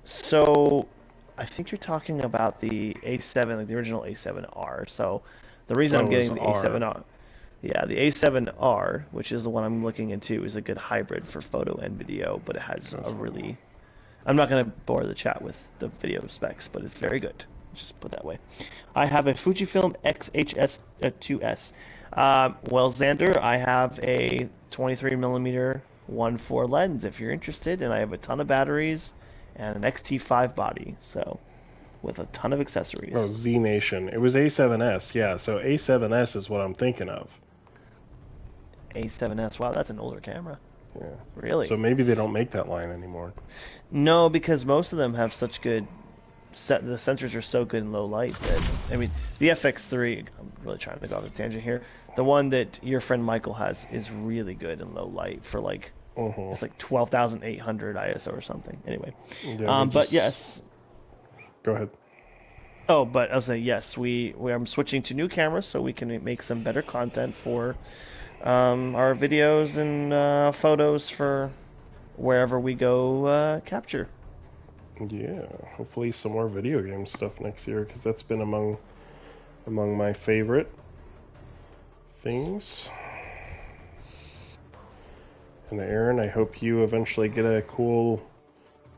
so I think you're talking about the A7, like the original A7R. So the reason I'm Oh, it getting was the R. A7R, yeah, the A7R, which is the one I'm looking into, is a good hybrid for photo and video, but it has a really. I'm not going to bore the chat with the video specs, but it's very good. Just put it that way. I have a Fujifilm XHS2S. Well, Xander, I have a 23mm 1.4 lens if you're interested, and I have a ton of batteries and an XT5 body, so with a ton of accessories. Oh, Z Nation. It was A7S, yeah. So A7S is what I'm thinking of. A7S. Wow, that's an older camera. Yeah. Really? So maybe they don't make that line anymore. No, because most of them have such good. The sensors are so good in low light that I mean the FX3. I'm really trying to go off a tangent here. The one that your friend Michael has is really good in low light for like it's like 12,800 ISO or something. Anyway, Yeah, they but just- yes. Go ahead. Oh, but I'll say yes. We are switching to new cameras so we can make some better content for our videos and photos for wherever we go capture. Yeah, hopefully some more video game stuff next year because that's been among my favorite things. And Aaron, I hope you eventually get a cool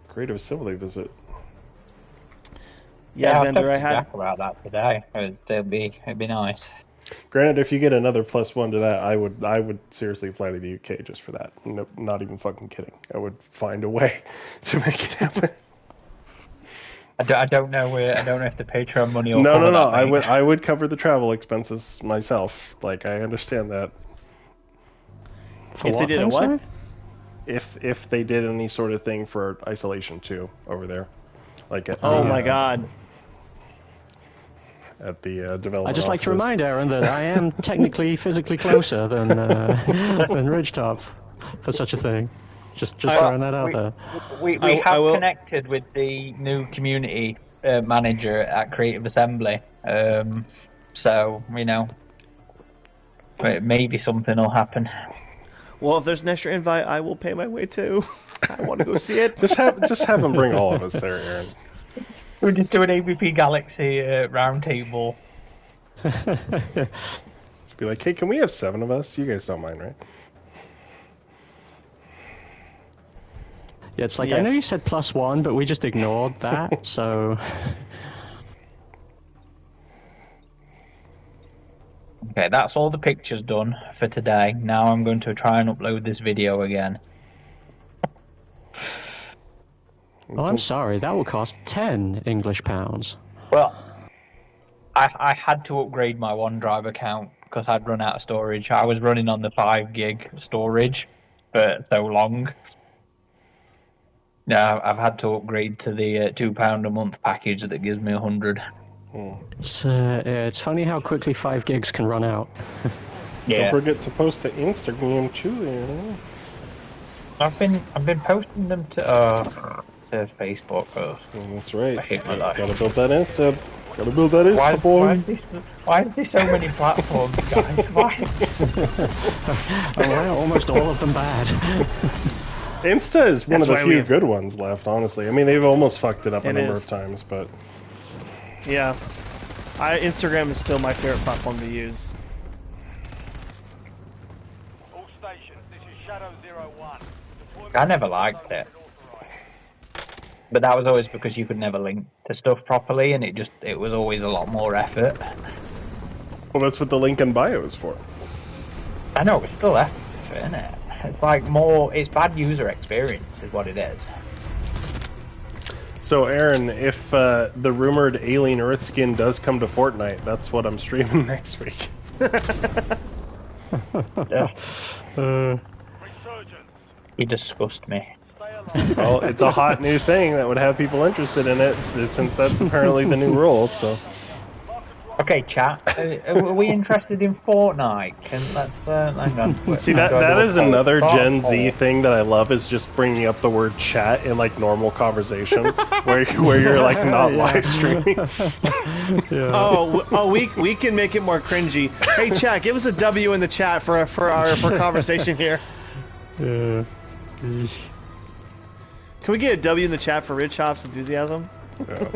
Creative Assembly visit. Yeah, I Xander, talked I to had. Jack about that today. It'd be nice. Granted, if you get another +1 to that, I would seriously fly to the UK just for that. No, not even fucking kidding. I would find a way to make it happen. I don't know. I don't know if the Patreon money will No. cover that, I mate. would cover the travel expenses myself. Like I understand that. For If they what did a thing, what? sorry? If they did any sort of thing for isolation too over there, like at Oh the, my God. at the development. I'd just like to offices. remind Aaron that I am technically physically closer than Ridgetop for such a thing. Just throwing that out there. We I have will- connected with the new community manager at Creative Assembly, so maybe something will happen. Well, if there's an extra invite, I will pay my way too. I want to go see it. Just have him bring all of us there, Aaron. We'll just do an AVP Galaxy roundtable. Just be like, hey, can we have 7 of us? You guys don't mind, right? Yeah, it's like, I know you said +1, but we just ignored that, so... Okay, that's all the pictures done for today. Now I'm going to try and upload this video again. Oh, I'm sorry, that will cost 10 English pounds. Well, I had to upgrade my OneDrive account because I'd run out of storage. I was running on the 5 gig storage for so long. Now I've had to upgrade to the £2 a month package that gives me 100. It's funny how quickly 5 gigs can run out. Don't forget to post to Instagram too, Aaron. I've been posting them to Facebook. That's right. I hate my life. Gotta build that Insta. Gotta build that Insta, boy. Why are there so many platforms, guys? Why? Oh, wow, almost all of them bad. Insta is one That's of the why few good ones left, honestly. I mean, they've almost fucked it up a number is. of times, but... Yeah. Instagram is still my favorite platform to use. All stations, this is Shadow 01. I never liked it. But that was always because you could never link to stuff properly, and it was always a lot more effort. Well, that's what the link in bio is for. I know, it's still effort, isn't it? It's like it's bad user experience is what it is. So, Aaron, if the rumored Alien Earth skin does come to Fortnite, that's what I'm streaming next week. Yeah. Resurgence. You disgust me. Stay alive. Well, it's a hot new thing that would have people interested in it, since that's apparently the new rule, so... Okay, chat. Are we interested in Fortnite? Let's hang on. See, that is another Gen Z thing that I love, is just bringing up the word chat in, like, normal conversation, where you're, like, not live streaming. Oh, we can make it more cringy. Hey, chat, give us a W in the chat for conversation here. Yeah. Can we get a W in the chat for Rich Hop's enthusiasm? Yeah.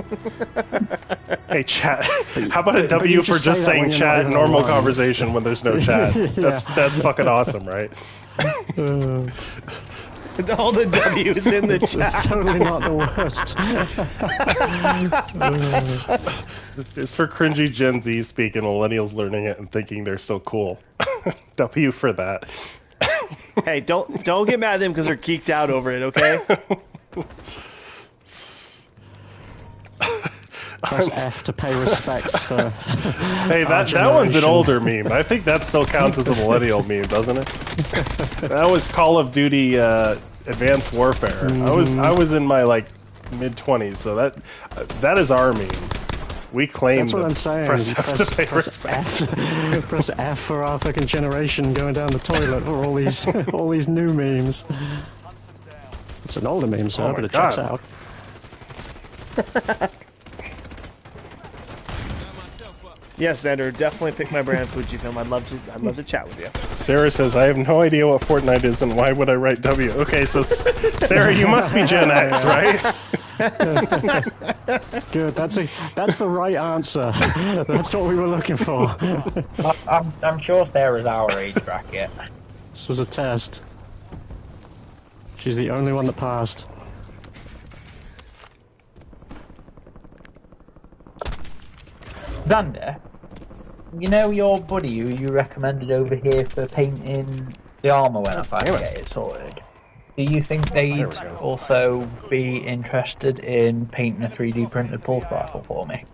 Hey, chat. How about a W for just saying chat in normal conversation when there's no chat? That's fucking awesome, right? All the W's in the chat. It's totally not the worst. It's for cringy Gen Z speaking, millennials learning it and thinking they're so cool. W for that. Hey, don't get mad at them because they're geeked out over it, okay? Press F to pay respects for. Hey, that one's an older meme. I think that still counts as a millennial meme, doesn't it? That was Call of Duty Advanced Warfare. I was in my mid-20s, so that is our meme. We claim. That's what I'm saying. Press F to pay respects. Press F for our fucking generation going down the toilet for all these new memes. It's an older meme, sir, but it checks out. Yes, Xander, definitely pick my brand, Fujifilm. I'd love to chat with you. Sarah says, I have no idea what Fortnite is and why would I write W? Okay, so Sarah, you must be Gen X, right? Good, that's the right answer. That's what we were looking for. I'm sure Sarah's our age bracket. This was a test. She's the only one that passed. Xander, you know your buddy who you recommended over here for painting the armour when I finally get it sorted? Do you think they'd also be interested in painting a 3D printed pulse rifle for me?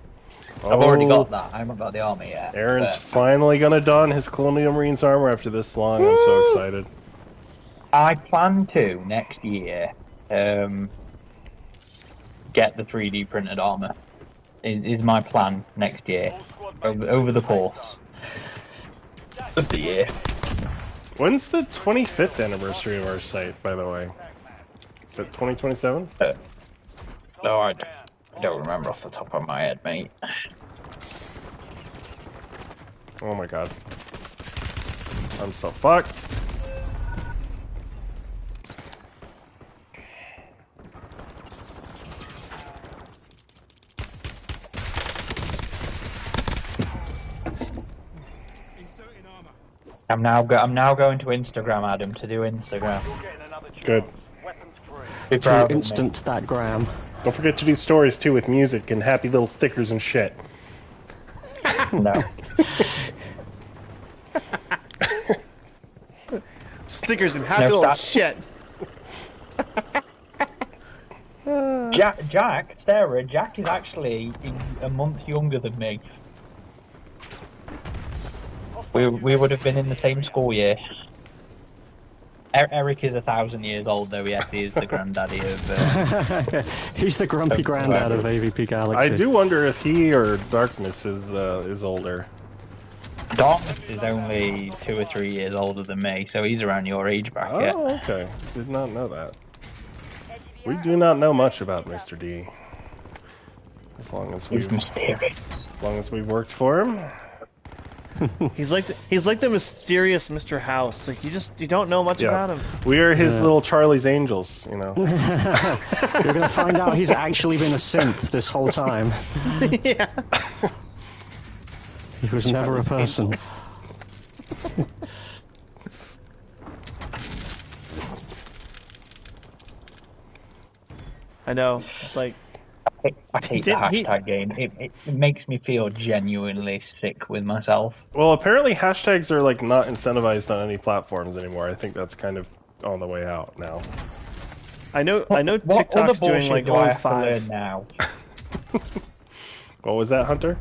I've already got that. I haven't got the armour yet. Aaron's finally gonna don his Colonial Marines armor after this long. I'm so excited. I plan to next year get the 3D printed armour. Is my plan next year over the course of the year. When's the 25th anniversary of our site, by the way? Is it 2027? No, I don't remember off the top of my head, mate. Oh my god. I'm so fucked. I'm now going to Instagram, Adam, to do Instagram. You're getting another chance. Good. Weapons free. Be To proud of me. instant that gram. Don't forget to do stories too with music and happy little stickers and shit. No. Stickers and happy No, little stop. shit. Jack, Sarah, Jack is actually a month younger than me. We would have been in the same school year. Eric is 1,000 years old, though. Yes, he is the granddaddy of. He's the grumpy granddad of AVP Galaxy. I do wonder if he or Darkness is older. Darkness is only 2 or 3 years older than me, so he's around your age bracket. Oh, okay. Did not know that. We do not know much about Mr. D. As long as He's mysterious. we've worked for him. He's like the mysterious Mr. House. Like you don't know much about him. We are his Yeah. little Charlie's Angels, you know. You're gonna find out he's actually been a synth this whole time. Yeah. He was never a person. I know. It's like I hate the hashtag game. It makes me feel genuinely sick with myself. Well, apparently hashtags are like not incentivized on any platforms anymore. I think that's kind of on the way out now. I know What TikTok's other doing bullshit like do I only have to learn 5. now? What was that, Hunter?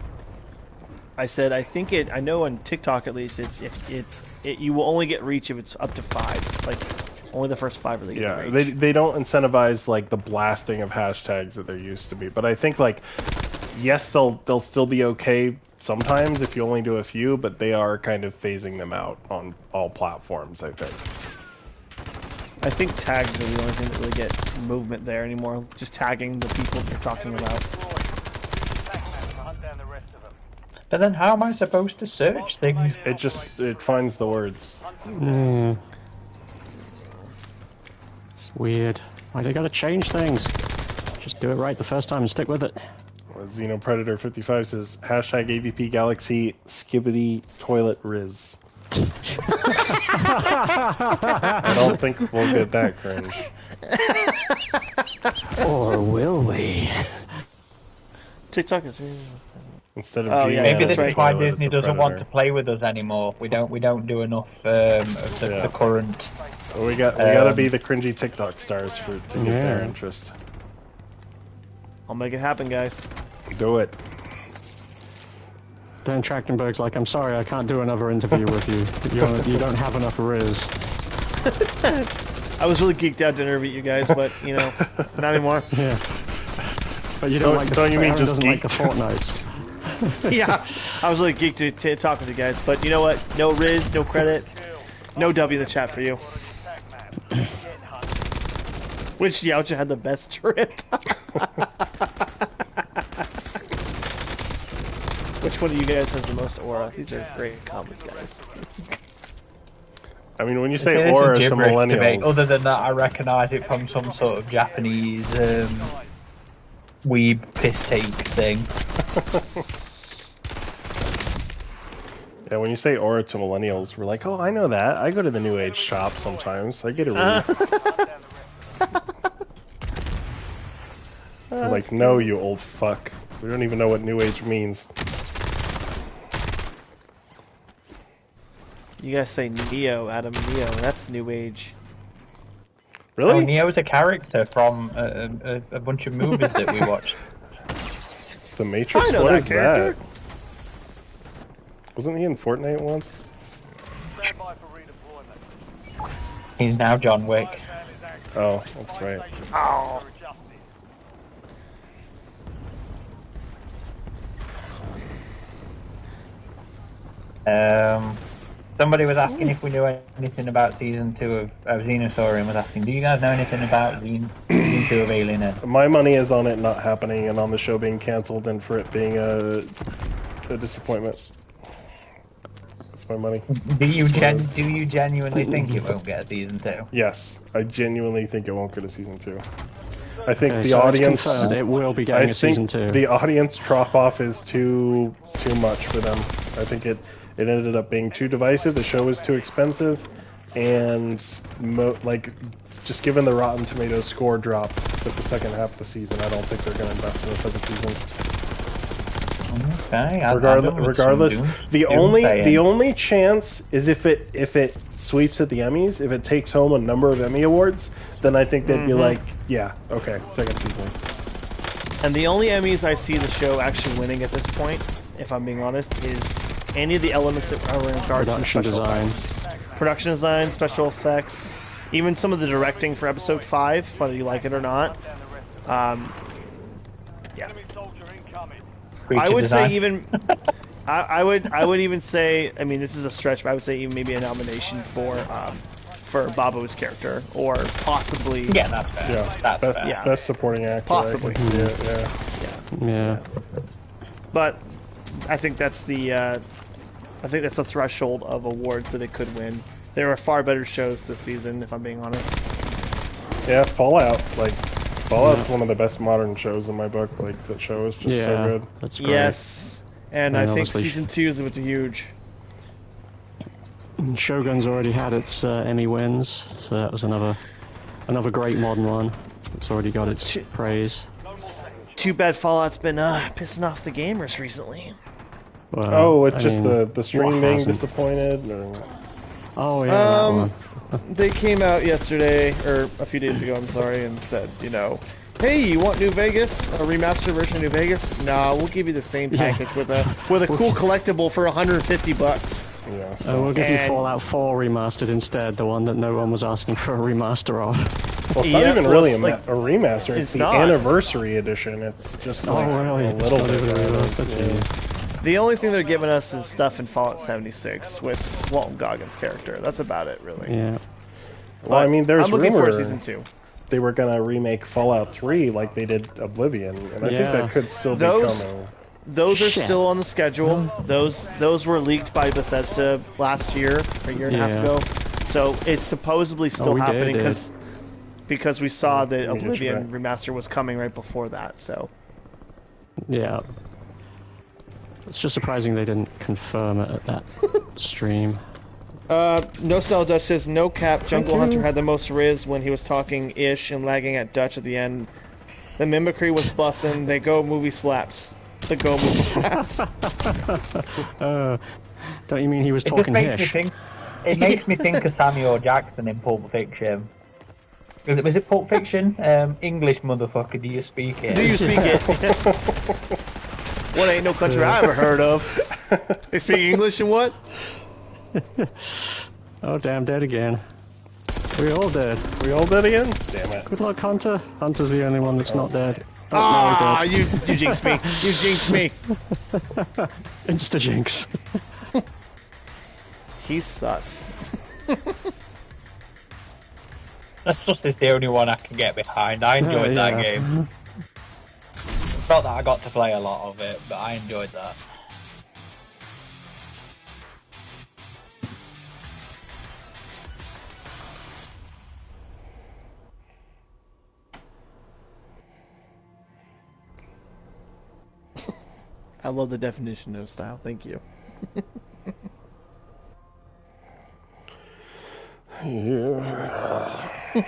I said I think it. I know on TikTok at least you will only get reach if it's up to 5. Like only the first 5 really get Yeah, reach. they don't incentivize like the blasting of hashtags that there used to be. But I think like yes, they'll still be okay sometimes if you only do a few, but they are kind of phasing them out on all platforms, I think. I think tags are the only thing that really get movement there anymore. Just tagging the people you're talking about. Hunt down the rest of them. But then how am I supposed to search things? It finds the words. It's weird. Why they gotta change things? Just do it right the first time and stick with it. Xeno Predator 55 says hashtag AVP Galaxy Skibbity Toilet Riz. I don't think we'll get that cringe. Or will we? TikTok is really. Instead of Oh, Gmail, yeah, Maybe that's this right. is why Toilet, Disney it's a doesn't want to Predator. play with us anymore. We don't do enough of the current. Well, we gotta be the cringy TikTok stars to get their Yeah. interest. I'll make it happen, guys. Do it. Dan Trachtenberg's like, I'm sorry, I can't do another interview with you. You don't have enough Riz. I was really geeked out to interview you guys, but you know, not anymore. Yeah. But you don't Don't- like the don't you mean Aaron just doesn't like the geeked? Fortnites. Yeah, I was really geeked to talk with you guys, but you know what? No Riz, no credit, no W in the chat for you. Which Yautja had the best trip? Which one of you guys has the most aura? These are great comments, guys. I mean, when you It say is a aura to gibberish debate. millennials, Other than that, I recognise it from some sort of Japanese weeb piss take thing. yeah, when you say aura to millennials, we're like, oh, I know that. I go to the New Age shop sometimes. I get a read. They're like, no, you old fuck. We don't even know what New Age means. You guys say Neo, Adam. Neo, that's New Age. Really? Oh, Neo's a character from a bunch of movies that we watched. The Matrix? I know What that is character. that? Wasn't he in Fortnite once? Stand by for redeployment. He's now John Wick. Plan is active. Oh, that's right. Oh. Somebody was asking if we knew anything about season 2 of Xenosaurian was asking, do you guys know anything about season 2 of Alien? My money is on it not happening and on the show being canceled and for it being a disappointment. That's my money. Do you genuinely think it won't get a season 2? Yes, I genuinely think it won't go to season 2. I think Okay, the so it's audience. confirmed it will be I getting a think season 2. the audience drop off is too much for them. I think It ended up being too divisive. The show was too expensive, and just given the Rotten Tomatoes score drop with the second half of the season, I don't think they're going to invest in the second season. Okay. Regardless, the only chance is if it sweeps at the Emmys, if it takes home a number of Emmy awards, then I think they'd be like, yeah, okay, second season. And the only Emmys I see the show actually winning at this point, if I'm being honest, is any of the elements that are in regards to special effects. Production design, special effects, even some of the directing for episode 5, whether you like it or not. Yeah. Enemy soldier incoming. I would say even I would even say, I mean, this is a stretch, but I would say even maybe a nomination for Babo's character, or possibly that's fair. Yeah, That's fair. Best supporting actor. Possibly. I can see it, Yeah. But I think that's the threshold of awards that it could win. There are far better shows this season, if I'm being honest. Yeah, Fallout. Fallout's one of the best modern shows in my book. That show is just so good. That's great. Yes, and I think obviously season 2 is huge. Shogun's already had its Emmy wins, so that was another great modern one. It's already got its praise. Too bad Fallout's been pissing off the gamers recently. Well, The stream being hasn't? disappointed? Or... Oh yeah. that one. They came out yesterday, or a few days ago, I'm sorry, and said, hey, you want New Vegas? A remastered version of New Vegas? No, we'll give you the same package with a cool collectible for $150. Yeah, We'll give you Fallout 4 remastered instead, the one that no one was asking for a remaster of. Well, it's not even really a like, remaster. It's the not. Anniversary Edition. It's just Really? a little It's not bit. even a remaster, Yeah. geez. The only thing they're giving us is stuff in Fallout 76 with Walton Goggins' character. That's about it, really. Yeah. Well, I mean, there's I'm looking for rumor season 2. they were gonna remake Fallout 3 like they did Oblivion, and I think Yeah. that could still Those- be coming. Those are Shit. still on the schedule. Those were leaked by Bethesda last year, a year and a half Yeah. ago. So it's supposedly still we did, happening did. because we saw that Let me get you Oblivion remaster was coming right before that. So Yeah. It's just surprising they didn't confirm it at that stream. No Style Dutch says no cap. Jungle Hunter had the most riz when he was talking ish and lagging at Dutch at the end. The mimicry was bussin'. They go movie slaps. The go movie slaps. Don't you mean he was It just talking makes me hish? think. It makes me think of Samuel Jackson in Pulp Fiction. Was it Pulp Fiction? English motherfucker, do you speak it? Do you speak it? What ain't no country I ever heard of? They speak English and what? Oh damn, dead again. We all dead. We all dead again? Damn it. Good luck, Hunter. Hunter's the only one that's not dead. Oh, Ah, no, you jinxed me. You jinxed me. Insta jinx. He's sus. That's just the only one I can get behind. I enjoyed that yeah. game. Not that I got to play a lot of it, but I enjoyed that. I love the definition of style. Thank you. Yeah.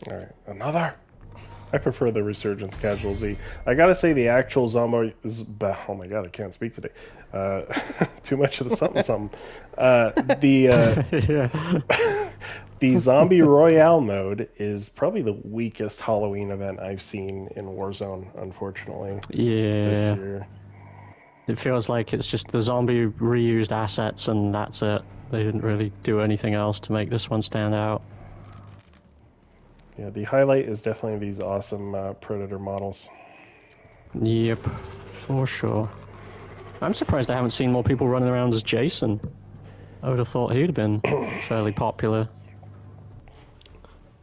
Alright, another? I prefer the Resurgence Casual Z. I gotta say, the actual zombie is. Oh my god, I can't speak today. Too much of the something something. Yeah. The Zombie Royale mode is probably the weakest Halloween event I've seen in Warzone, unfortunately, this Yeah. year. It feels like it's just the zombie reused assets and that's it. They didn't really do anything else to make this one stand out. Yeah, the highlight is definitely these awesome Predator models. Yep, for sure. I'm surprised I haven't seen more people running around as Jason. I would have thought he'd have been fairly popular.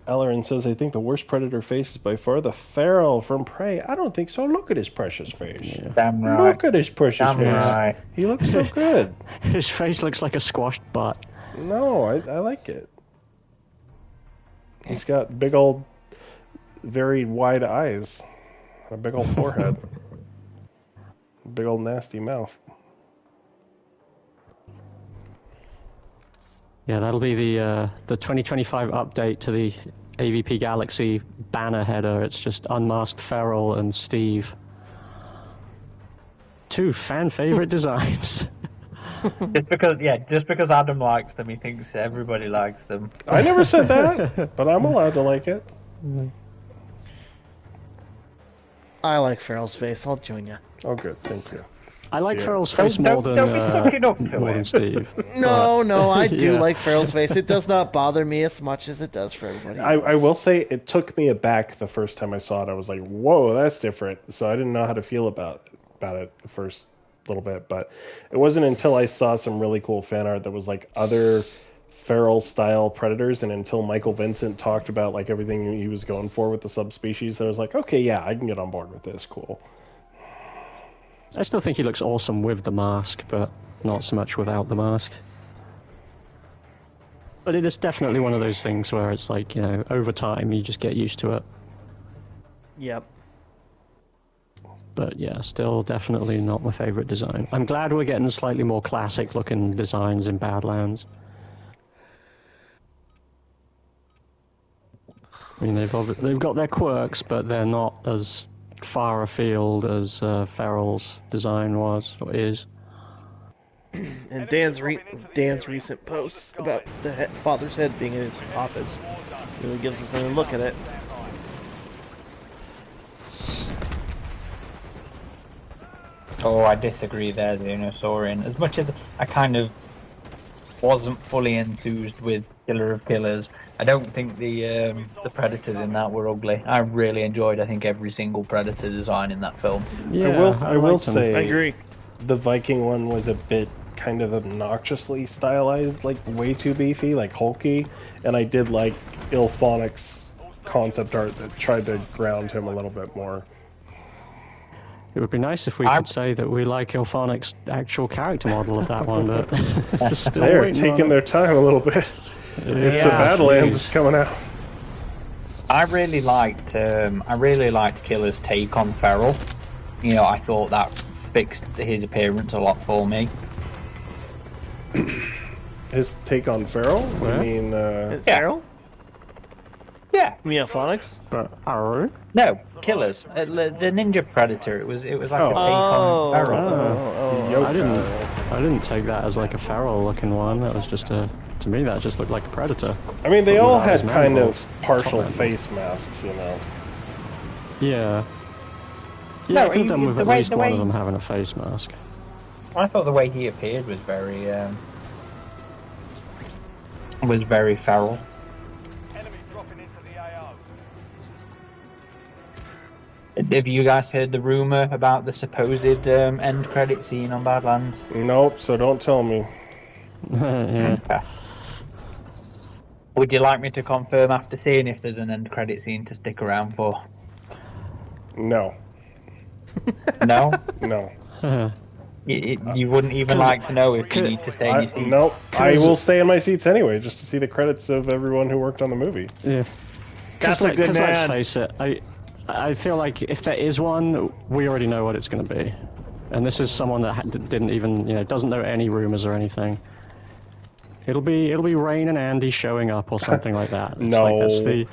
Ellerin says, I think the worst Predator face is by far the Feral from Prey. I don't think so. Look at his precious face. Damn right. Look at his precious Damn face. right. He looks so good. His face looks like a squashed butt. No, I like it. He's got big old very wide eyes, a big old forehead, big old nasty mouth. Yeah, that'll be the 2025 update to the AVP Galaxy banner header. It's just unmasked Feral and Steve. Two fan favorite designs. just because Adam likes them, he thinks everybody likes them. I never said that, but I'm allowed to like it. I like Farrell's face. I'll join you. Oh, good, thank you. I like Yeah. Farrell's face Don't- more than don't be sucking up to more it. than Steve. No, I do Yeah. like Farrell's face. It does not bother me as much as it does for everybody else. I will say it took me aback the first time I saw it. I was like, "Whoa, that's different." So I didn't know how to feel about it the first little bit, but it wasn't until I saw some really cool fan art that was like other feral style predators, and until Michael Vincent talked about like everything he was going for with the subspecies, that I was like, "Okay, yeah, I can get on board with this. Cool." I still think he looks awesome with the mask, but not so much without the mask. But it is definitely one of those things where it's like, over time you just get used to it. Yep. But yeah, still definitely not my favorite design. I'm glad we're getting slightly more classic looking designs in Badlands. I mean, they've got their quirks, but they're not as far afield as Feral's design was or is. And Dan's recent posts about the father's head being in his office really gives us another look at it. Oh, I disagree there, Dinosaurian. As much as I kind of wasn't fully enthused with Killer of Killers, I don't think the Predators in that were ugly. I really enjoyed, I think, every single Predator design in that film. Yeah, I will liked 'em. say, I agree. the Viking one was a bit kind of obnoxiously stylized, like way too beefy, like hulky, and I did like Ilphonic's concept art that tried to ground him a little bit more. It would be nice if we could say that we like Ilphonic's actual character model of that one, but still They're waiting on taking it. their time a little bit. It's the Badlands is coming out. I really liked Killer's take on Feral. I thought that fixed his appearance a lot for me. His take on Feral? Yeah. I mean, Farrell? Yeah. Meophonics? But arrow? No, Killers. The Ninja Predator. It was like a take Oh. on Feral. Yoka. I didn't take that as like a feral looking one. That was just to me that just looked like a predator. I mean, they all Without his had kind mandibles. of partial Top face masks, you know. Yeah. Yeah, No, I could have done with the at way- least the one way- of them having a face mask. I thought the way he appeared was very feral. Enemy dropping into the AO. Have you guys heard the rumor about the supposed end credit scene on Badlands? Nope, so don't tell me. Yeah. Okay. Would you like me to confirm after seeing if there's an end credit scene to stick around for? No. No? No. You wouldn't even like to know if you need to stay in your seat? Nope. I will stay in my seats anyway, just to see the credits of everyone who worked on the movie. Yeah. That's a good let's man. face it, I feel like if there is one, we already know what it's going to be. And this is someone that didn't even, doesn't know any rumors or anything. It'll be Rain and Andy showing up or something like that. It's No. Like that's the,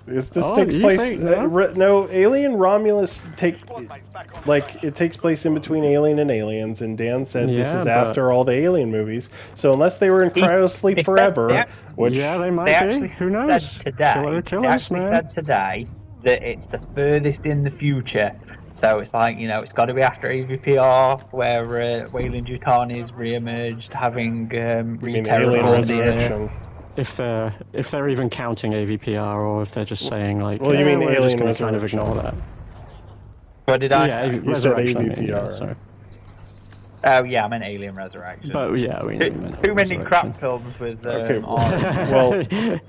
This Oh, takes you place. think, no? No, Alien Romulus it takes place in between Alien and Aliens, and Dan said this Yeah, is but- after all the Alien movies. So unless they were in cryo sleep forever, Yeah. which yeah, they might They be. actually Who knows? said today, Killer they killers, actually man. said today that it's the furthest in the future. So it's like, it's got to be after AVPR, where Wayland Yutani's re-emerged, having I mean, re-terraformed Alien the Resurrection. If they're even counting AVPR or if they're just saying like, Well, you mean we're just Alien going to kind of Resurrection. ignore that. What did I Yeah, say? You said Resurrection. I mean, AVPR. yeah, sorry. Oh yeah, I meant Alien Resurrection. But yeah, we too, meant too many Resurrection. crap films with Okay, Arnold. well,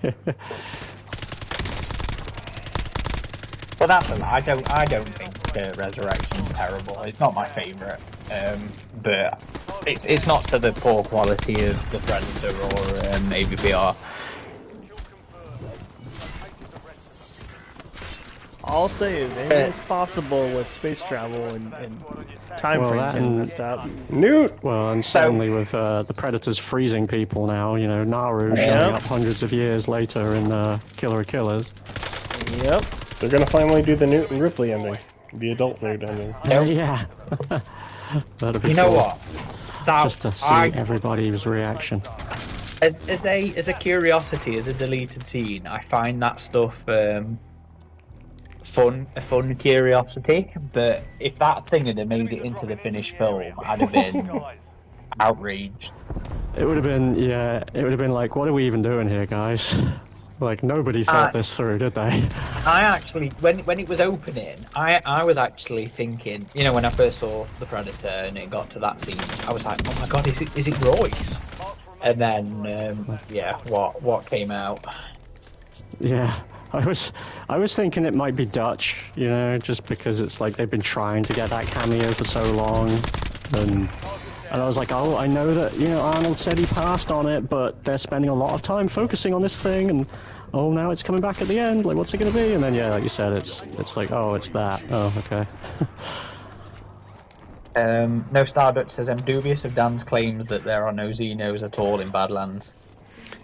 Well, that's a lie. I don't think Resurrection's terrible. It's not my favourite, but it's not to the poor quality of the Predator or AVPR. I'll say is anything's possible with space travel and time Well, frames that getting and- messed up. Newt! Well, and certainly with the Predators freezing people now, you know, Naru showing Yep. up hundreds of years later in Killer of Killers. Yep. They're gonna finally do the Newt and Ripley ending. The adult Newt ending. Yeah. That'd be You know cool. what? That, Just to see everybody's reaction. as a curiosity, as a deleted scene, I find that stuff a fun curiosity. But if that thing had made it into the finished film, I'd have been outraged. It would have been, yeah, it would have been like, what are we even doing here, guys? Like, nobody thought this through, did they? I actually, when it was opening, I was actually thinking, you know, when I first saw the Predator and it got to that scene, I was like, oh my god, is it Royce? And then, yeah, what came out? Yeah. I was thinking it might be Dutch, you know, just because it's like they've been trying to get that cameo for so long, and I was like, oh, I know that, you know, Arnold said he passed on it, but they're spending a lot of time focusing on this thing, and oh, now it's coming back at the end, like, what's it gonna be? And then, yeah, like you said, it's like, oh, it's that. Oh, okay. No Stardust says, I'm dubious of Dan's claims that there are no Xenos at all in Badlands.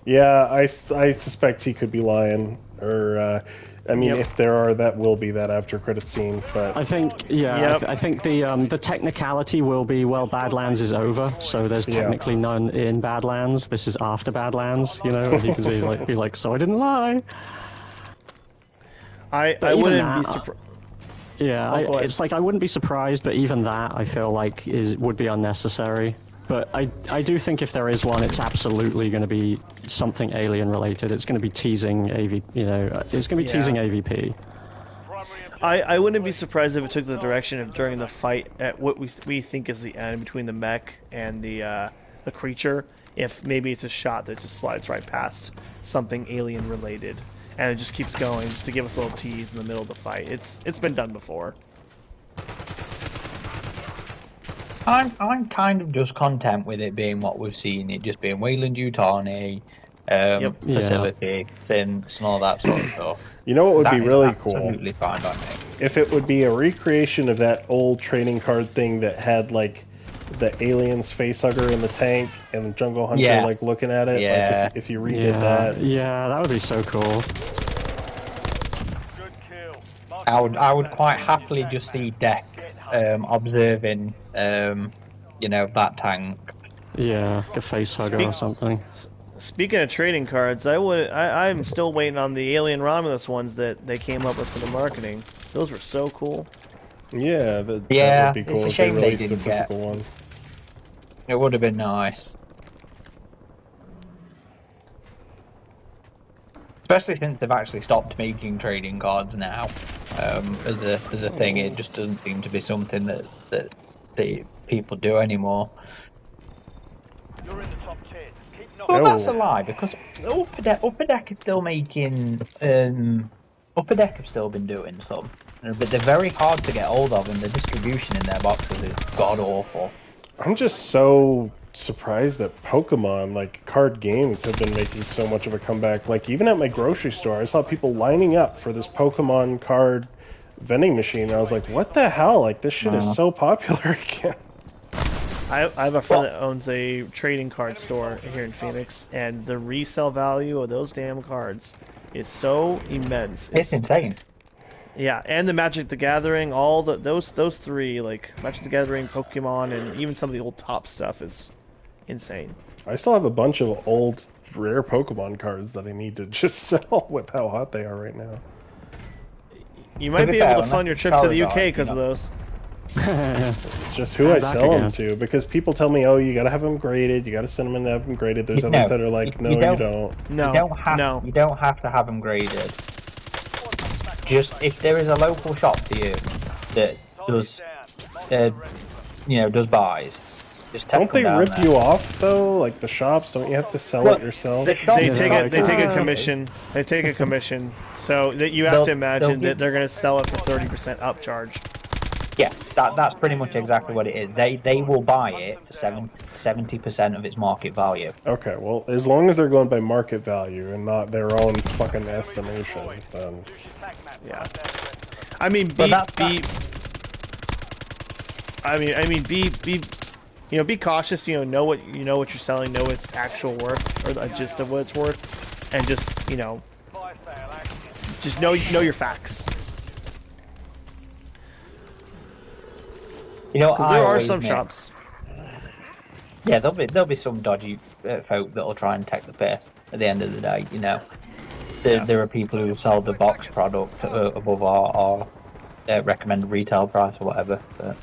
Yeah, I suspect he could be lying. Or, I mean, Yep. if there are, that will be that after credit scene. But I think, yeah, Yep. I think the technicality will be, well, Badlands is over, so there's Yeah. technically none in Badlands. This is after Badlands, you know, and he can be like, so I didn't lie. I even wouldn't be that- surprised. Yeah, Oh, go ahead. it's like I wouldn't be surprised, but even that I feel like would be unnecessary. But I do think if there is one, it's absolutely going to be something alien related. It's going to be teasing it's going to be Yeah. teasing AVP. I wouldn't be surprised if it took the direction of during the fight at what we think is the end between the mech and the creature. If maybe it's a shot that just slides right past something alien related, and it just keeps going just to give us a little tease in the middle of the fight. It's been done before. I'm kind of just content with it being what we've seen, it just being Weyland-Yutani, Yep. fertility, synths, and all that sort of stuff. you know what would be That is really cool? absolutely fine by me. If it would be a recreation of that old trading card thing that had, like, the alien's facehugger in the tank and the Jungle Hunter, Yeah. like, looking at it. Yeah. Like, if you redid that. Yeah, that would be so cool. Good kill. I would quite happily just see Deck observing, that tank. Yeah, like a face hugger or something. Speaking of trading cards, I'm still waiting on the Alien Romulus ones that they came up with for the marketing. Those were so cool. Yeah, that Yeah, would be cool it's a if they shame they released the didn't get- physical one. It would have been nice. Especially since they've actually stopped making trading cards now. As a thing, it just doesn't seem to be something that the people do anymore. You're in the top 10. Keep Well, knocking. that's a lie, because Upper Deck is still making. Upper Deck have still been doing some, but they're very hard to get hold of, and the distribution in their boxes is god awful. I'm just so surprised that Pokemon, like, card games have been making so much of a comeback. Like, even at my grocery store, I saw people lining up for this Pokemon card vending machine, and I was like, what the hell? Like, this shit is so popular again. I have a friend that owns a trading card store here in Phoenix, and the resale value of those damn cards is so immense. It's insane. Yeah, and the Magic the Gathering, all those three, like Magic the Gathering, Pokemon, and even some of the old top stuff is insane. I still have a bunch of old, rare Pokemon cards that I need to just sell with how hot they are right now. You might be be fair, able to when fund that your trip to the Charizard, UK because of those. It's just who I Back sell them again. to, because people tell me, oh, you gotta have them graded, you gotta send them in to have them graded. There's No, others that are like, no, you you don't. don't. No, You don't have. no. You don't have to have them graded. Just if there is a local shop to you that does, does buys, just take Don't they them down rip there. you off, though? Like the shops, don't you have to sell Well, it yourself? They Yeah, take like, a commission. They take a commission. So that you have They'll- to imagine they'll that give- they're going to sell it for 30% upcharge. Yeah, that's pretty much exactly what it is. They will buy it for 70% of its market value. Okay, well, as long as they're going by market value and not their own fucking estimation, then Yeah. I mean, But be cautious. Know what you're selling, know its actual worth or the gist of what it's worth, and just just know your facts. There are some shops. Yeah, there'll be some dodgy folk that'll try and take the piss. At the end of the day, there are people who sell the box product above our recommended retail price or whatever. But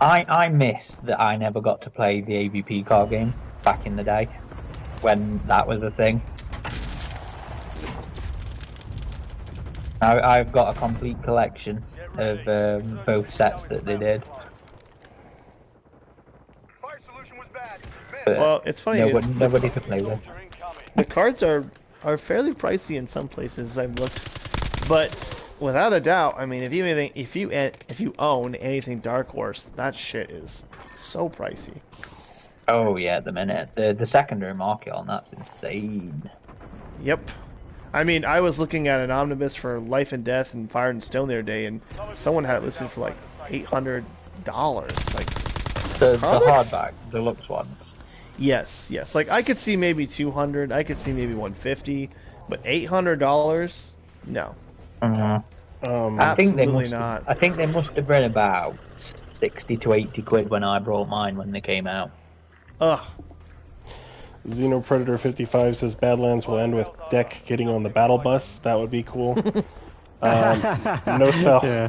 I miss that I never got to play the AVP card game back in the day when that was a thing. I've got a complete collection of both sets that they did. But Well, it's funny. nobody to play with. The cards are fairly pricey in some places I've looked, but without a doubt, I mean, if you own anything Dark Horse, that shit is so pricey. Oh yeah, at the minute the secondary market on that's insane. Yep. I mean, I was looking at an omnibus for Life and Death and Fire and Stone the other day, and someone had it listed for like $800. Like The comics? hardback deluxe ones. Yes. Like I could see maybe 200. I could see maybe 150, but $800? No. I think they Absolutely must. not. I think they must have been about 60 to 80 quid when I brought mine when they came out. Ugh. Xenopredator 55 says Badlands will end with Deck getting on the battle bus. That would be cool. Nostal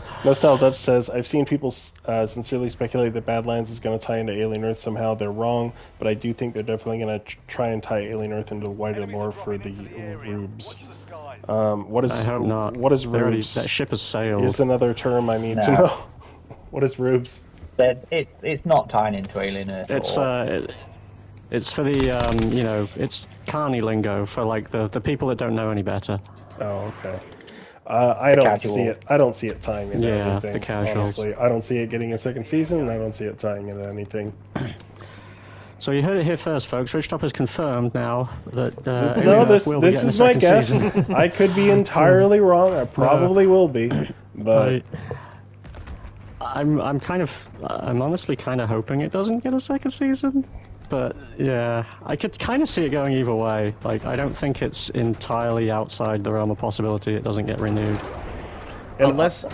Dutch says, I've seen people sincerely speculate that Badlands is going to tie into Alien Earth somehow. They're wrong, but I do think they're definitely going to try and tie Alien Earth into the wider lore for the Rubes. I hope not. What is Rubes? That ship has sailed. Is another term I need to know. What is Rubes? It's not tying into Alien Earth. It's for the it's carny lingo for like the people that don't know any better. Oh, okay. I don't Casual. see it. I don't see it tying into anything. The casuals. Honestly, I don't see it getting a second season, and I don't see it tying into anything. So you heard it here first, folks. Ridgetop has confirmed now that No, Alien Earth this will be getting a is my second guess. season. I could be entirely wrong. I probably will be, but I'm honestly kind of hoping it doesn't get a second season. But yeah, I could kind of see it going either way. Like, I don't think it's entirely outside the realm of possibility it doesn't get renewed. Unless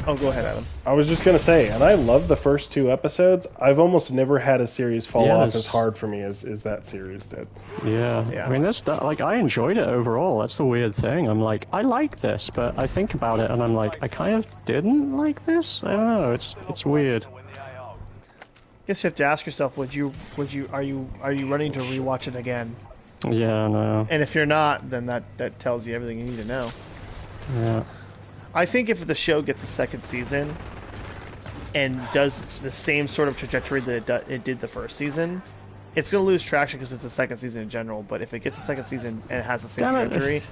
Oh, go ahead, Adam. I was just gonna say, and I love the first 2 episodes. I've almost never had a series fall off as hard for me as that series did. Yeah. I mean, I enjoyed it overall. That's the weird thing. I'm like, I like this, but I think about it and I'm like, I kind of didn't like this. I don't know. It's weird. Guess you have to ask yourself, are you running to rewatch it again? Yeah, no. And if you're not, then that tells you everything you need to know. Yeah. I think if the show gets a second season and does the same sort of trajectory that it did the first season, it's going to lose traction because it's the second season in general. But if it gets a second season and it has the same trajectory,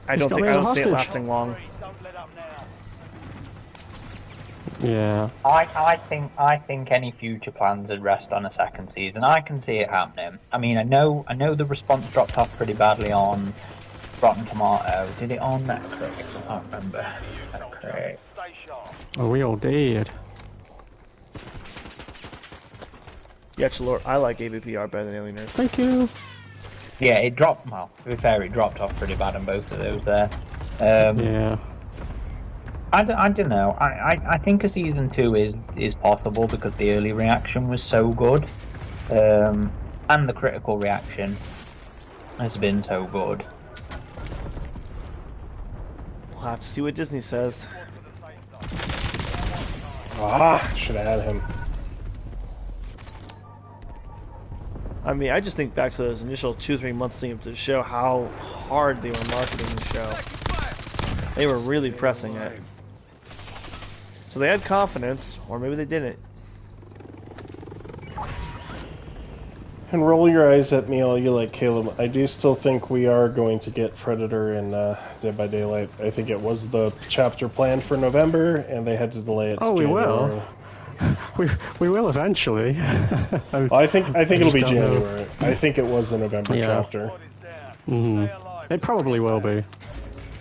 I don't see it lasting long. Yeah. I think any future plans would rest on a second season. I can see it happening. I mean, I know the response dropped off pretty badly on Rotten Tomato. Did it on Metacritic? I can't remember. Metacritic. Oh, we all did. Yeah, Chalor, I like AVPR better than Alien Earth. Thank you. Yeah, it dropped. Well, to be fair, it dropped off pretty bad on both of those there. Yeah. I don't know. I think a season 2 is possible because the early reaction was so good, and the critical reaction has been so good. We'll have to see what Disney says. Should have had him. I mean, I just think back to those initial 2-3 months leading up to the show, how hard they were marketing the show. They were really pressing it. So they had confidence, or maybe they didn't. And roll your eyes at me all you like, Caleb. I do still think we are going to get Predator in Dead by Daylight. I think it was the chapter planned for November, and they had to delay it to January. We will eventually. I think it'll be don't know. January. I think it was the November chapter. It probably will be.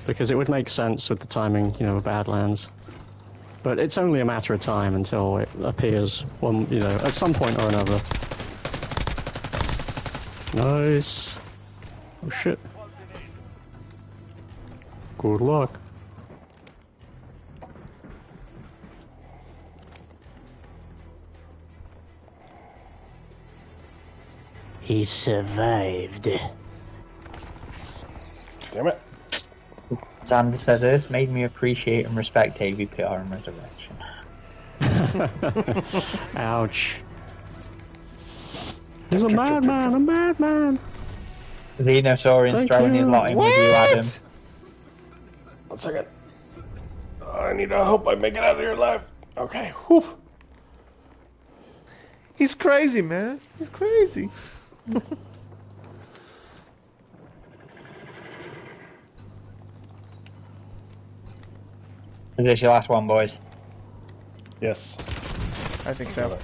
because it would make sense with the timing, you know, of Badlands. But it's only a matter of time until it appears, one, you know, at some point or another. Nice. Oh shit. Good luck. He survived. Damn it. Xander says Earth made me appreciate and respect AVPR and Resurrection. Ouch. He's a madman, a madman. Xenosaurian's throwing his lot in with you, Adam. 1 second. I need to hope I make it out of here alive. Okay. Whew. He's crazy, man. He's crazy. Is this your last one, boys? Yes. I think so.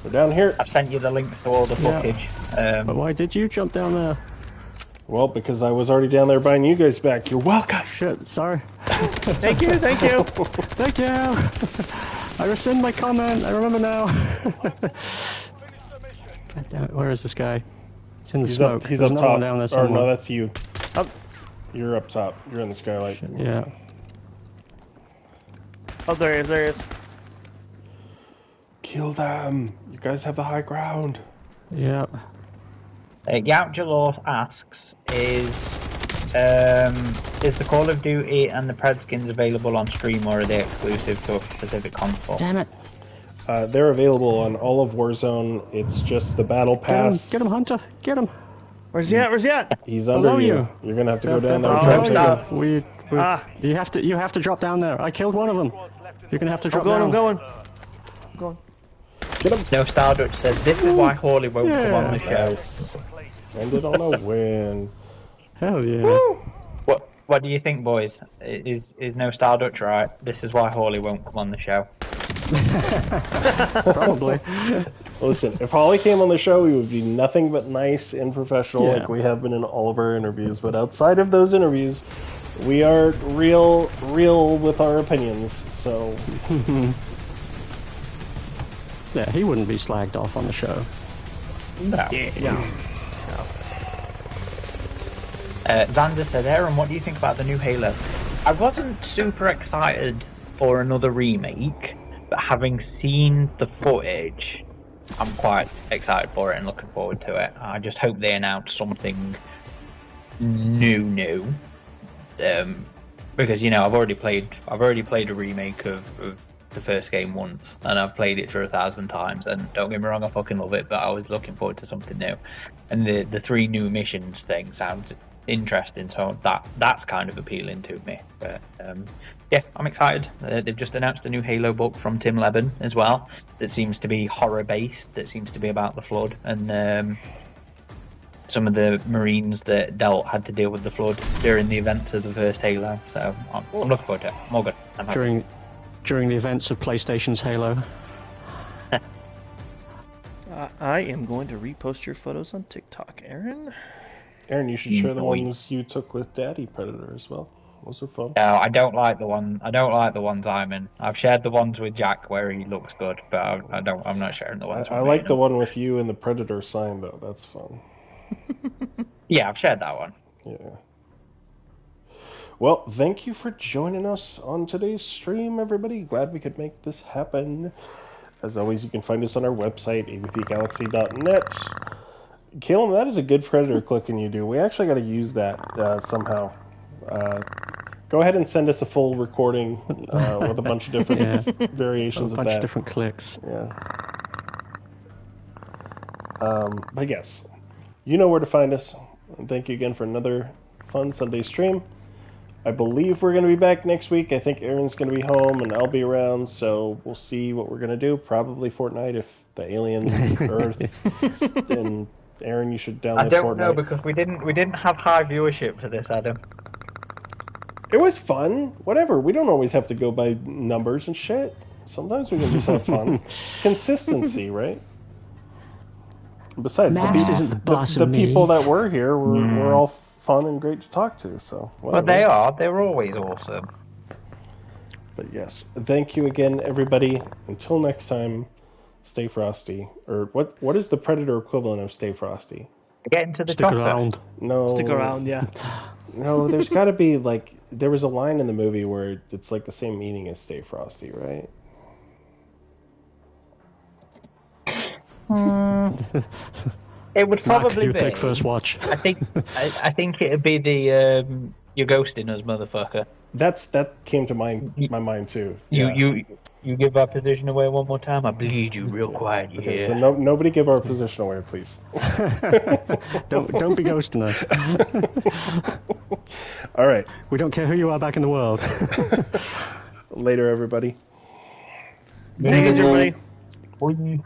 We're down here. I've sent you the links to all the Yeah. footage. But why did you jump down there? Well, because I was already down there buying you guys back. You're welcome. Shit, sorry. Thank you, thank you. Thank you! I rescind my comment, I remember now. God damn it, where is this guy? He's in the He's smoke. up. He's There's up another top. one down there Or somewhere. no, that's you. Up. You're up top. You're in the skylight. Yeah. Oh, there he is, there he is. Kill them. You guys have the high ground. Yeah. Yautjalor asks, is the Call of Duty and the Pred skins available on stream, or are they exclusive to a specific console? Damn it. They're available on all of Warzone. It's just the battle pass. Get him, Hunter. Get him. Where's he at? Where's he at? He's under Below you. you. You're gonna have to go down there. Oh, and try to take no. him. We Ah. you have to drop down there. I killed one of them. You're gonna have to I'm drop going, down. I'm going. I'm going. Get him. No, Stardutch says, this is why Hawley won't come on the show. Nice. Ended on a win. Hell yeah. What do you think, boys? Is No Stardutch right? This is why Hawley won't come on the show. Probably. Listen, if Holly came on the show, we would be nothing but nice and professional, Yeah. like we have been in all of our interviews. But outside of those interviews, we are real with our opinions. So Yeah, he wouldn't be slagged off on the show. No. Yeah. Xander said, Aaron, what do you think about the new Halo? I wasn't super excited for another remake, but having seen the footage, I'm quite excited for it and looking forward to it. I just hope they announce something new. Because, you know, I've already played a remake of the first game once, and I've played it through 1,000 times, and don't get me wrong, I fucking love it, but I was looking forward to something new. And the 3 new missions thing sounds interesting, so that's kind of appealing to me. But yeah, I'm excited. They've just announced a new Halo book from Tim Leben as well, that seems to be horror based, that seems to be about the Flood, and some of the Marines that had to deal with the Flood during the events of the first Halo. So I'm looking forward to it. I'm all good. I'm happy. During the events of PlayStation's Halo. I am going to repost your photos on TikTok, Aaron. Aaron, you should share the Nice. ones you took with Daddy Predator as well. Those are fun. No, I don't like the ones I'm in. I've shared the ones with Jack where he looks good, but I'm not sharing the ones. I with like me, the no. one with you and the Predator sign though. That's fun. Yeah, I've shared that one. Yeah. Well, thank you for joining us on today's stream, everybody. Glad we could make this happen. As always, you can find us on our website, avpgalaxy.net. Caleb, that is a good Predator clicking you do. We actually got to use that somehow. Go ahead and send us a full recording with a bunch of different variations A of bunch that. of different clicks. Yeah. But yes, you know where to find us. And thank you again for another fun Sunday stream. I believe we're going to be back next week. I think Aaron's going to be home and I'll be around, so we'll see what we're going to do. Probably Fortnite if the alien Earth. And Aaron, you should download Fortnite. I don't know, because we didn't have high viewership to this, Adam. It was fun. Whatever. We don't always have to go by numbers and shit. Sometimes we can just have fun. It's consistency, right? Besides, Max isn't the boss the of me. people that were here were all fun and great to talk to. So, But they are. They're always awesome. But yes, thank you again, everybody. Until next time, stay frosty. Or what is the Predator equivalent of stay frosty? Get into the Stick chopper. around. No. Stick around, yeah. No, there's got to be like there was a line in the movie where it's like the same meaning as stay frosty, right? It would Mac, probably you be. take first watch. I think it'd be the you're ghosting us, motherfucker. That came to my mind too. Yeah. You give our position away one more time, I bleed you real quiet. Yeah. Okay, so nobody give our position away, please. Don't be ghosting us. All right. We don't care who you are back in the world. Later, everybody. Take it, everybody. Boing.